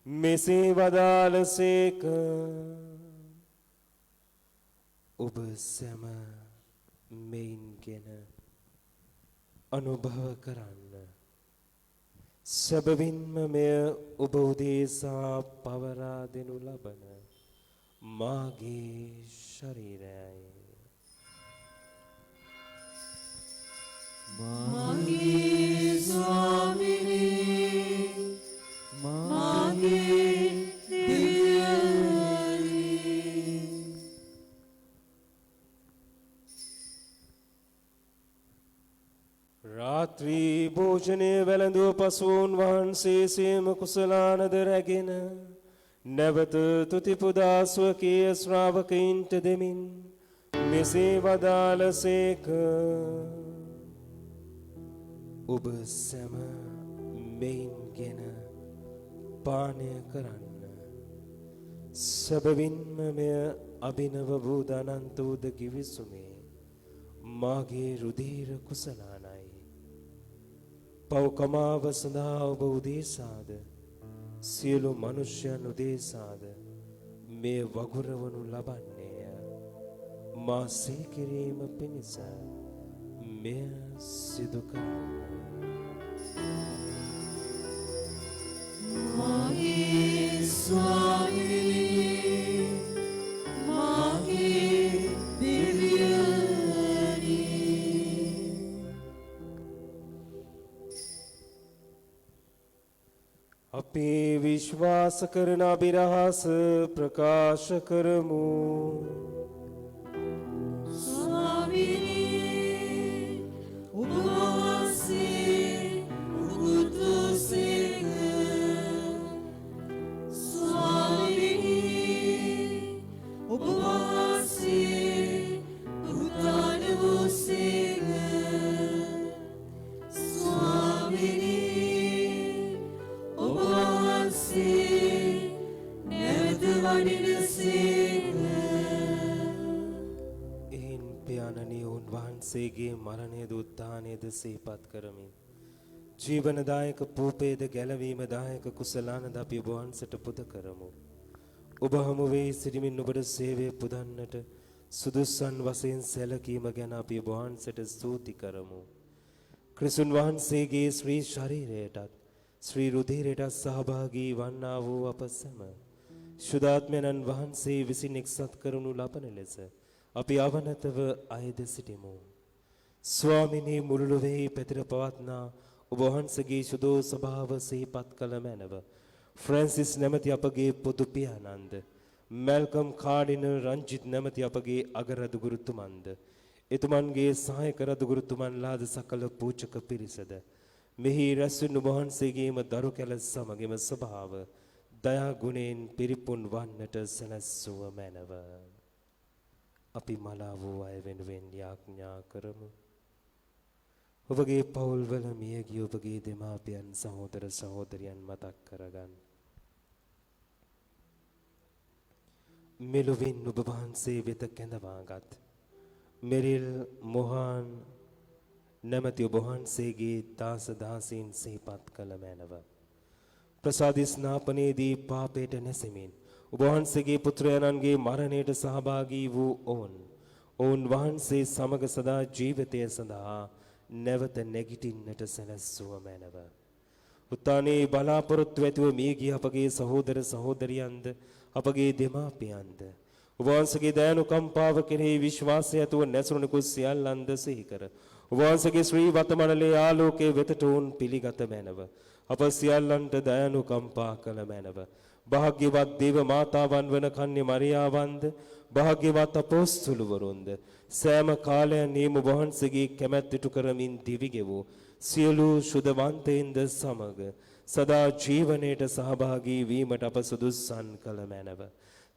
මෙසේ වදාළසේක. ඔබ සැම මෙයින්ගෙන අනුභව කරන්න. සැබවින්ම මෙය ඔබ උදෙසා පවරා දෙනු ලබන මාගේ ශරීරයයි. මාගේ ස්වාමිනේ මාගේ දෙවියනි. රාත්‍රී භෝජනය වැළඳුව පසුවුන් වහන්සේ සියම කුසලානද රැගෙන නැවත තුති පුදා ස්වකීය ශ්‍රාවකයින්ට දෙමින් මෙසේ වදාළසේක. ඔබ සැම මෙයින්ගෙන පානය කරන්න. සැබවින්ම මෙය අභිනව වූ දනන්තෝද කිවිසුමේ මාගේ රුධීර කුසලානයි. පව්කමාව සඳහා ඔබ උදේසාද සියලු මනුෂ්‍යයන් උදේසාද මේ වගුරවනු ලබන්නේය. මා සීකිරීම පිණිස මෙය සිදු කරමු. මාගේ ස්වාමී මාගේ දෙවියනි අපි විශ්වාස කරන අභිරහස ප්‍රකාශ කරමු. ස්වාමීනි ඔබ වහන්සේ උගතු සේක ස්වාමීනි ඔබ වහන්සේ උදාන වූ සේක ස්වාමීනි ඔබ වහන්සේ නැවත වඩින සේක. එයින් පියාණනි උන්වහන්සේගේ මරණයද උත්ථානයද සිහිපත් කරමින් ජීවනදායක පූපේද ගැලවීමදායක කුසලානද අපි ඔබ වහන්සේට පුද කරමු. ඔබ හමුවේ සිටිමින් ඔබට සේවය පුදන්නට සුදුස්සන් වශයෙන් සැලකීම ගැන අපි ඔබ වහන්සේට ස්තුති කරමු. ක්‍රිස්තුන් වහන්සේගේ ශ්‍රී ශරීරයටත් ශ්‍රී රුධිරයටත් සහභාගී වන්නා වූ අප සැම ශුද්ධාත්මයන්න් වහන්සේ විසින් එක්සත් කරනු ලබන ලෙස අපි අවනතව අයද සිටිමු. ස්වාමිනී මුළුලුවෙහි පැතිර පවත්නා ඔබ වහන්සේගේ සුදෝ ස්වභාව සිහිපත් කළ මැනව ෆ්‍රැන්සිස් නැමැති අපගේ පොදු පියාණන්ද මැල්කම් කාඩිනල් රංජිත් නැමැති අපගේ අගරදු ගුරුතුමන්ද එතුමන්ගේ සහායක රදු ගුරුතුමන්ලාද සකල පූජක පිරිසද මෙහි රැස්වුණු ඔබ වහන්සේගේම දරු කැල සමගම ස්වභාව දයා ගුණයෙන් පිරිපුන් වන්නට සැලැස්සුව මැනව. අපි මලා වූ අය වෙනුවෙන් යාඥා කරමු. ඔබගේ පවුල්වල මියගිය ඔබගේ දෙමාපියන් සහෝදර සහෝදරියන් මතක් කරගන්න. මෙලොවින් ඔබ වහන්සේ වෙත කැඳවාගත් මෙරිල් මොහාන් නැමැති ඔබ වහන්සේගේ දාස දාසීන් සිහිපත් කළ මැනව. ප්‍රසාදි ස්නාපනයේදී පාපයට නැසෙමින් ඔබ වහන්සේගේ පුත්‍රයන්න්ගේ මරණයට සහභාගී වූ ඔවුන් වහන්සේ සමග සදා ජීවිතය සඳහා නැවත නැගිටින්නට සැලැස්සුව මැනව. උත්තානයේ බලාපොරොත්තු ඇතිව මියගිය අපගේ සහෝදර සහෝදරියන්ද අපගේ දෙමාපියන්ද ඔබ වහන්සේගේ දයානුකම්පාව කෙරෙහි විශ්වාසය ඇතුව නැසුරුණු සියල්ලන්ද සිහි කර ඔබ වහන්සේගේ ශ්‍රී වතමණලේ ආලෝකයේ වෙතට වුන් පිළිගත මැනව. අප සියල්ලන්ට දයානුකම්පා කළ මැනව. භාග්‍යවත් දේව මාතාවන් වන කන්‍ය මරියාවන්ද භාග්‍යවත් අපොස්තුලවරුන්ද සෑම කාලයන්හිම ඔබ වහන්සේගේ කැමැත්ත ඉටු කරමින් දිවිගෙවූ සියලු ශුද්ධවන්තයින්ද සමග සදා ජීවනයේට සහභාගී වීමට අප සුදුස්සන් කළ මැනව.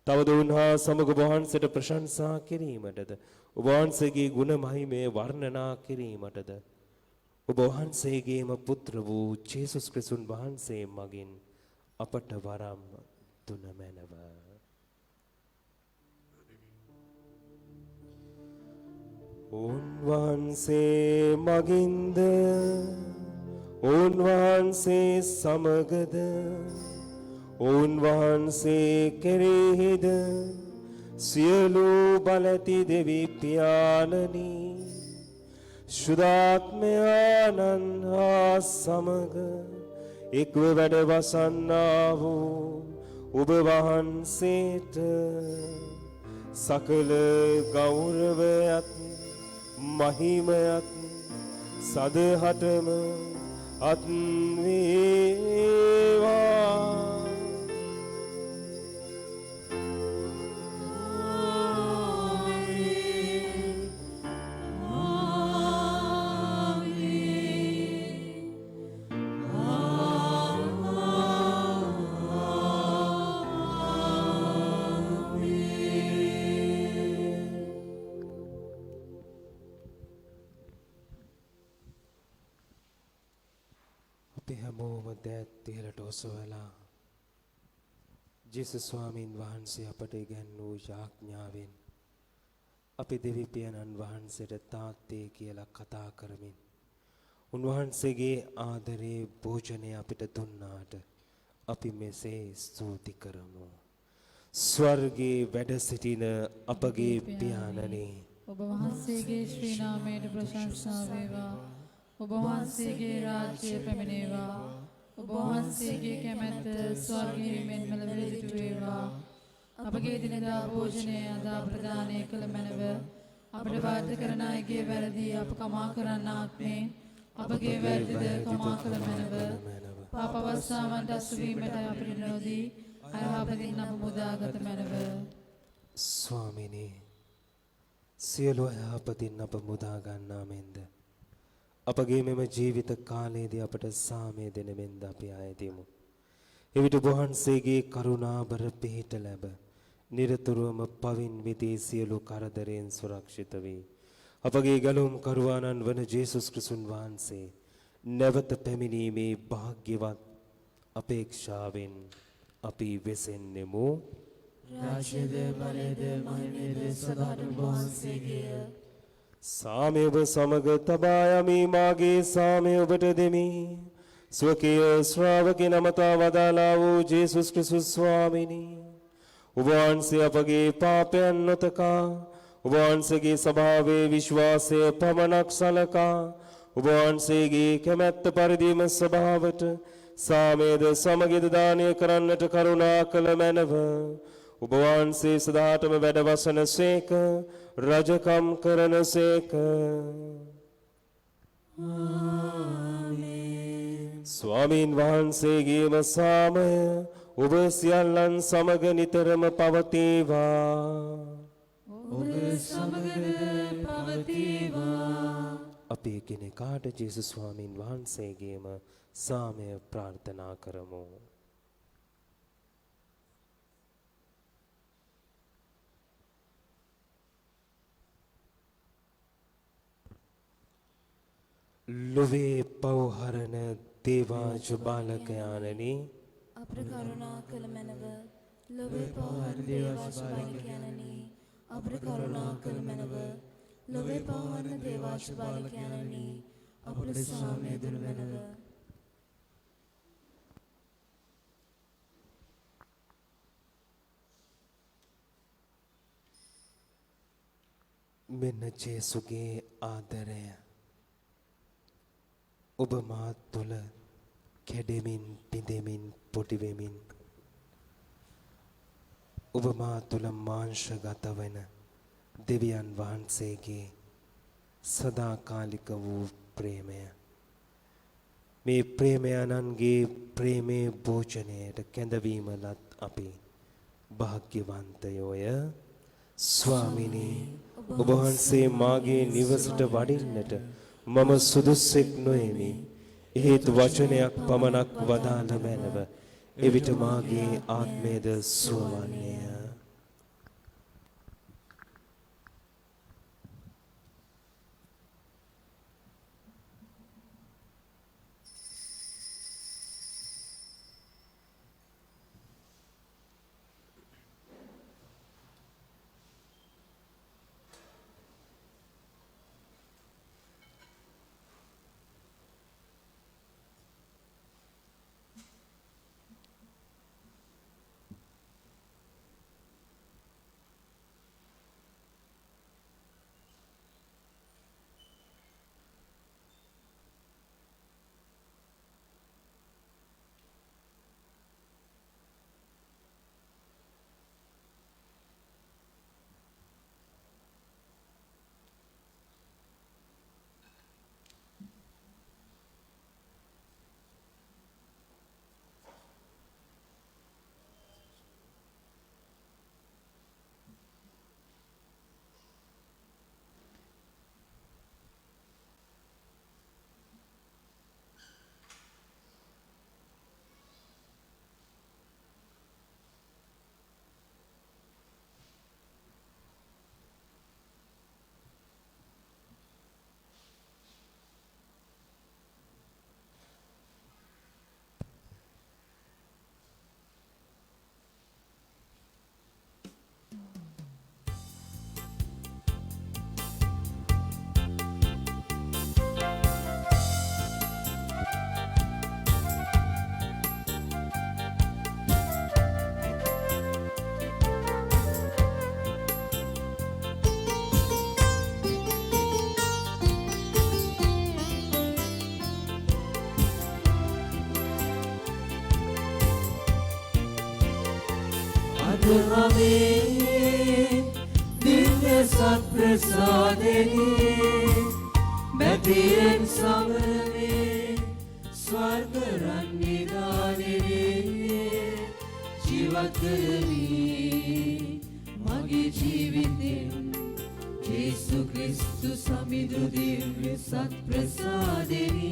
තවද උන්හා සමග ඔබ වහන්සේට ප්‍රශංසා කිරීමටද ඔබ වහන්සේගේ ගුණ මහිමය වර්ණනා කිරීමටද ඔබ වහන්සේගේම පුත්‍ර වූ ජේසුස් ක්‍රිස්තුන් වහන්සේ මගින් අපට වරම් දුන මැනව. උන්වහන්සේ මගින්ද උන්වහන්සේ සමගද උන්වහන්සේ කෙරෙහිද සියලු බලති දෙවි පියාණනි ශුද්ධාත්මයන්න් හා සමග එක්ව වැඩ වසන්නා වූ ඔබ වහන්සේට සකල ගෞරවයත් මහිමයත් සදහටම අත් වේවා. ජේසුස් ස්වාමීන් වහන්සේ අපට ඉගැන්වූ යාඥාවෙන් අපි දෙවි පියාණන් වහන්සේට තාත්තේ කියලා කතා කරමින් උන්වහන්සේගේ ආදරේ භෝජනය අපිට දුන්නාට අපි මෙසේ ස්තුති කරමු. ස්වර්ගයේ වැඩ සිටින අපගේ පියාණනි, ඔබ වහන්සේගේ ශ්‍රී නාමයට ප්‍රශංසා වේවා. ඔබ වහන්සේගේ රාජ්‍යය පැමිණේවා. ඔබ වහන්සේගේ කැමැත්ත ස්වර්ගයේ මෙන්ම ලැබෙලිට වේවා. අපගේ දිනදා භෝජනය අද ප්‍රදානය කළ මැනව අපට වාර්ත කරන අයගේ වැරදි අප කමා කරන්නාක් මෙන් අපගේ වැරදිද කමා කළ මැනව. පාප අවස්ථාවන්ට අසුවීමට අපට නොදී අයහපතින් අප මුදාගත මැනව. ස්වාමිනී, සියලු අයහපතින් අප මුදා ගන්නා මෙන්ද අපගේ මෙම ජීවිත කාලයේදී අපට සාමය දෙන මෙන්ද අපි ආයතෙමු. එවිට වහන්සේගේ කරුණාබර පිහිට ලැබ නිරතුරුවම පවින් විදී සියලු කරදරෙන් සුරක්ෂිත වේ. අපගේ ගැලුම් කරුවාණන් වන ජේසුස් ක්‍රිස්තුන් වහන්සේ නැවත පැමිණීමේ භාග්‍යවත් අපේක්ෂාවෙන් අපි වෙසෙන්නෙමු. රාජ්‍යද බලයද මහිමයද සදාට වහන්සේගේය. සාමය ඔබ සමග තබා යමි, මාගේ සාමය ඔබට දෙමි. ස්වකීය ශ්‍රාවකෙන මතා වදාලා වූ ජේසුස් ක්‍රිස්තුස් ස්වාමිනී, ඔබ වහන්සේ අපගේ පාපයන් නොතකා ඔබ වහන්සේගේ ස්වභාවයේ විශ්වාසය පමණක් සලකා ඔබ වහන්සේගේ කැමැත්ත පරිදිම ස්වභාවට සාමයද සමගියද දානය කරන්නට කරුණා කළ මැනව. ඔබ වහන්සේ සදාටම වැඩවසන සේක, රජකම් කරන සේක. ස්වාමීන් වහන්සේගේම සාමය ඔබ සියල්ලන් සමග නිතරම පවතිවා. ඔබ සමගද පවතිවා. අපි එකිනෙකාට ජේසුස් ස්වාමීන් වහන්සේගේම සාමය ප්‍රාර්ථනා කරමු. ලොවේ පවහරණ දේවාජ බාලකයාණනි, අපට කරුණා කළ මැනව. ලොවේ පවහරණ දේවාජ බාලකයාණනි, අපට කරුණා කළ මැනව. ලොවේ පවහරණ දේවාජ බාලකයාණනි, අපට සාමය දෙනු මැනව. මෙන්න ජේසුගේ ආදරය ඔබ මා තුළ කැඩෙමින් පිඳෙමින් පොටි වෙමින් ඔබ මා තුළ මාංශගත වන දෙවියන් වහන්සේගේ සදාකාලික වූ ප්‍රේමය. මේ ප්‍රේමයන්ගේ ප්‍රේමේ භෝජනයට කැඳවීමලත් අපි භාග්‍යවන්තයෝය. ස්වාමිනී, ඔබ වහන්සේ මාගේ නිවසට වඩින්නට මම සුදුස්සෙක් නොෙමි. හේතු වචනයක් පමණක් වදාළ මැනව. එවිට මාගේ ආත්මයද සුවවන්නේය. අද හමේ දිව්‍ය සත්ප්‍රසාදෙනි මැදියෙන් සමරමේ ස්වර්ග රන්නිදානෙනි ජීවත් කරමි මගේ ජීවිතෙන් යේසු ක්‍රිස්තු සමිඳු දිව්‍ය සත්ප්‍රසාදෙනි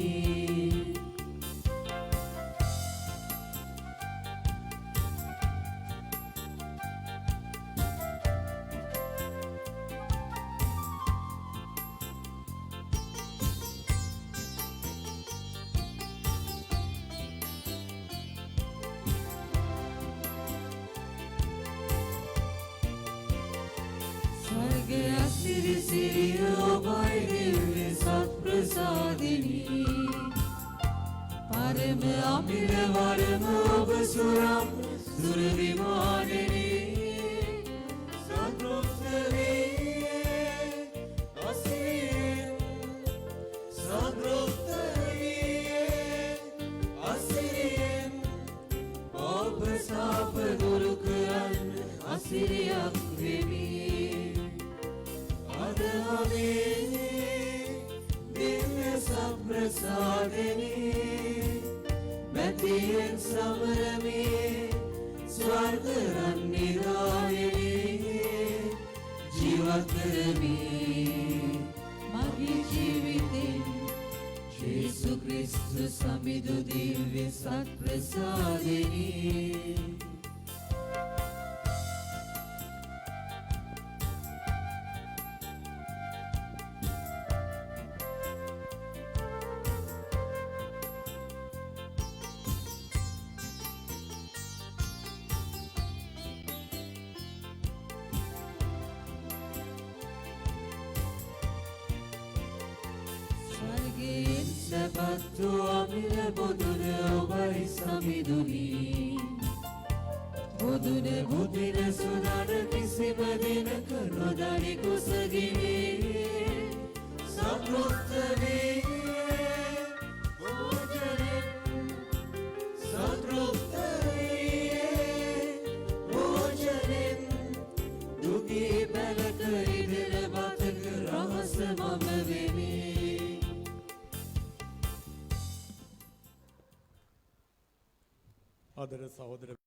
ආදර සහෝදර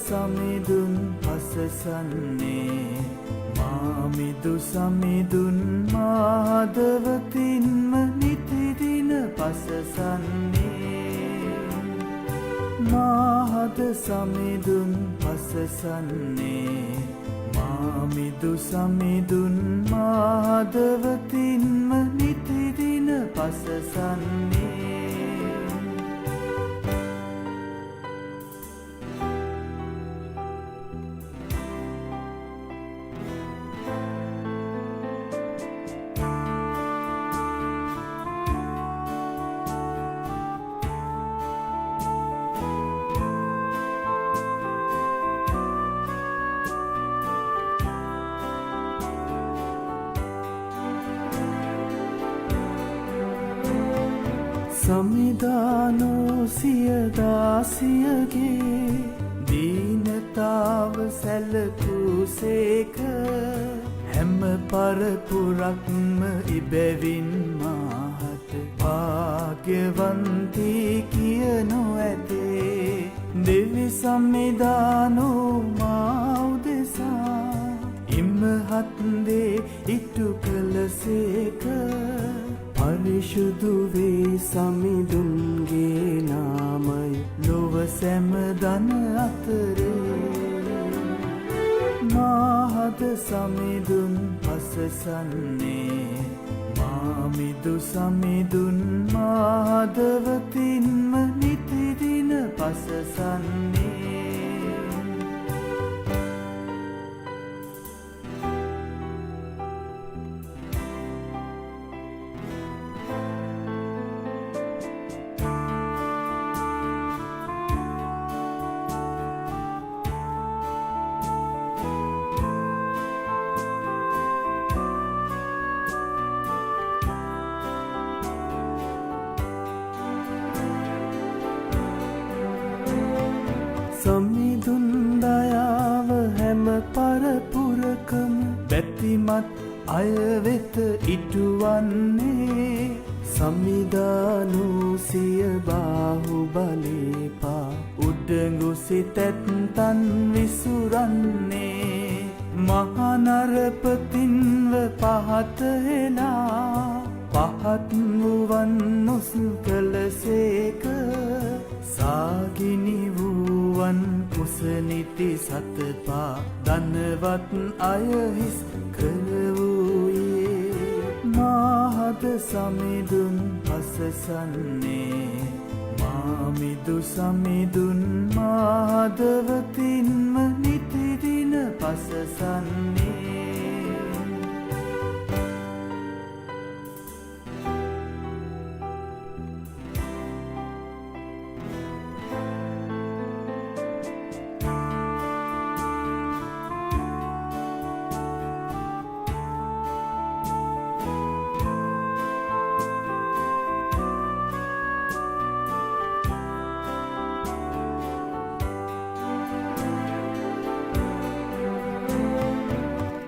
සමිඳුන් පසසන්නේ මාමිදු සමිඳුන් මාහදවතින්ම නිතිදින පසසන්නේ මාහද සමිඳුන් පසසන්නේ මාමිදු සමිඳුන් මාහදවතින්ම නිතිදින පසසන්නේ සමිධානෝ සියදාසියගේ දීනතාව සැලකුසේක හැම පරපුරක්ම ඉබැවින් මාහට භාග්‍යවන්තී කියනු ඇතේ දෙවි සමිධානෝ මා උදෙසා ඉම්මහත්දේ ඉටු කළසේක පරිශුදු වේ සමිඳුන්ගේ නාමය ලොව සැමදන අතරේ මාහද සමිඳුන් පසසන්නේ මාමිදු සමිඳුන් මාහදවතින්ම නිතිදින පසසන්නේ සමිඳුන් දයාව හැම පරපුරකම බැතිමත් අය වෙත ඉටුවන්නේ සමිදානුසිය බාහු බලේපා උඩඟු සිතැත්තන් විසුරන්නේ මහනරපතින්ව පහත හෙලා පහත් වුවන් නොස් කළසේක සාගිනි වූවන් කුසනිති සතපා ධනවත් අය හිස් කරවූයේ මාහද සමිඳුන් පසසන්නේ මාමිදු සමිඳුන් මාහදවතින්ම නිතිදින පසසන්නේ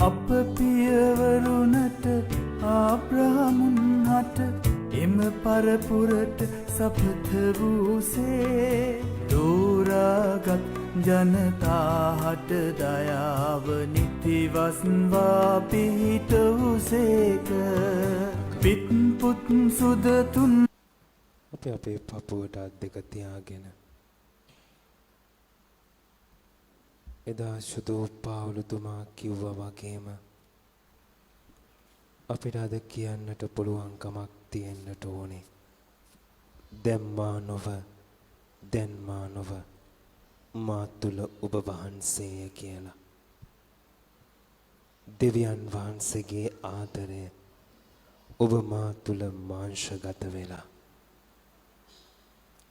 අප පියවරුනට ආබ්‍රහමුන් හට එම පරපුරට සපත වූසේ දෝරාගත් ජනතාහට දයාව නිතිවස්වා පිහිට වූසේක පිත්පුත් සුදතුන් අපි අපේ පපුවට අත් දෙක තියාගෙන එදා සුදෝ පාවුලුතුමා කිව්වා වගේම අපිට අද කියන්නට පුළුවන්කමක් තියෙන්නට ඕනේ. දැම්මා නොව මා තුල ඔබ වහන්සේය කියලා. දෙවියන් වහන්සේගේ ආදරය ඔබ මා තුල මාංශගත වෙලා.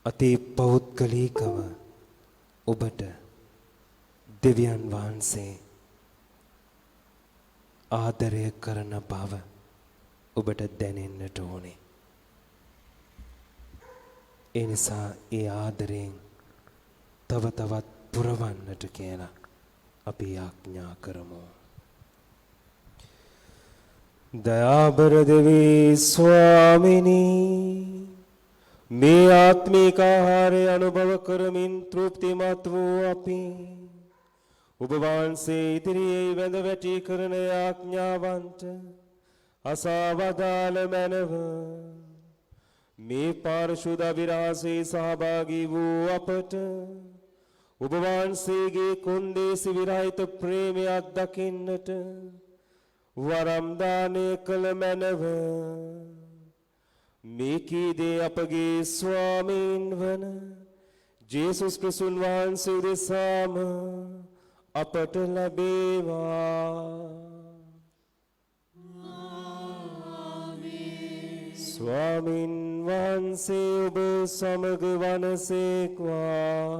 අති පෞද්ගලිකව ඔබට දෙවියන් වහන්සේ ආදරය කරන බව ඔබට දැනෙන්නට ඕනේ. ඒ නිසා ඒ ආදරයෙන් තව තවත් පුරවන්නට කියලා අපි ආඥා කරමු. දයාබර දෙවී ස්වාමිනී මේ ආත්මික ආහාරය අනුභව කරමින් තෘප්තිමත් වූ අපි ඔබ වහන්සේ ඉදිරියේ වැඳ වැටි කරන ආඥාවන්ට අසවදාල මැනව මේ පාරිශුද්ධ විරාසයේ සහභාගී වූ අපට ඔබ වහන්සේගේ කොන්දේසි විරහිත ප්‍රේමයක් දකින්නට වරම් දානය කළ මැනව මේ කීදේ අපගේ ස්වාමීන් වන ජේසුස් ක්‍රිස්තුන් වහන්සේ දෙසාම අපට ලැබේවා. ස්වාමින් වහන්සේ ඔබ සමග වනසේක්වා.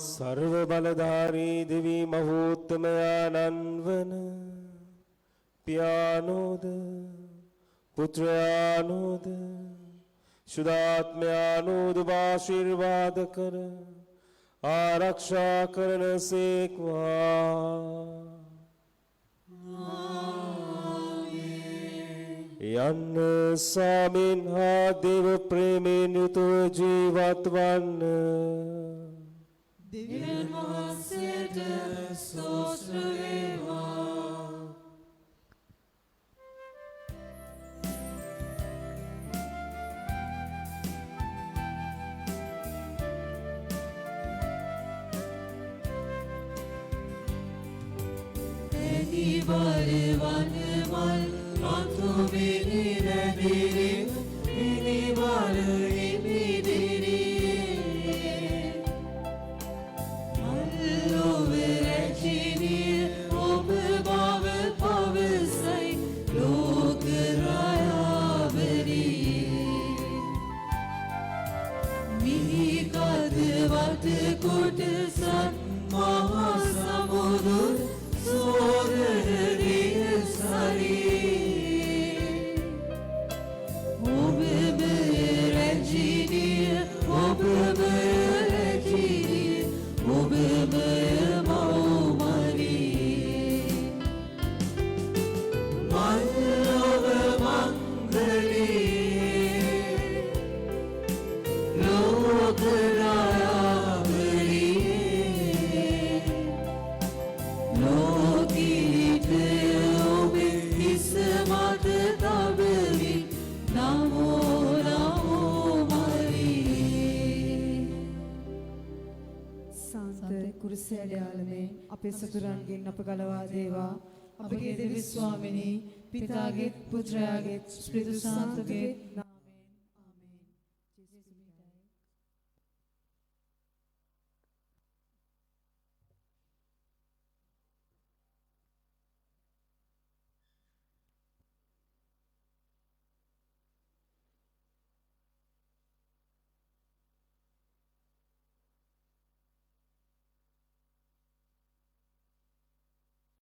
සර්ව බලධාරී දෙවී මහෝත්තමයාණන් වන පියානෝද පුත්‍රයානෝද शुद्धात्म्यानुद आशीर्वाद कर आरक्षा करन सेक्वा यन्न स्वामिन हा देव प्रेमे नुतो जीवत्वन Divyan MahaSET सोस्रवेवा Bari vanmal antu bini rediri පිළිවල ඉමිදිරියේ මල්ලොවේ රැජිනිය ඔබ බව පවසයි ලෝක රායාවලියේ මිහිකද වටකොට සත් මහා සමුදු සෝදරණිය සරී ඔබ රැජිනිය ඔබ රැජිනිය ඔබ මෞමරී මල්ලොව මංගලී ලෝක රායාවලියේ ලෝකීතය ඔබේ හිස මත තබමින් නමෝ නමෝ මරී සාන්ත කුරුසැලයාලමේ අපේ සතුරන්ගෙන් අප ගලවා දේවා අපගේ දෙවි ස්වාමිනී පිතාගේ පුත්‍රයාගේ ස්පිරිතු සාන්තගේ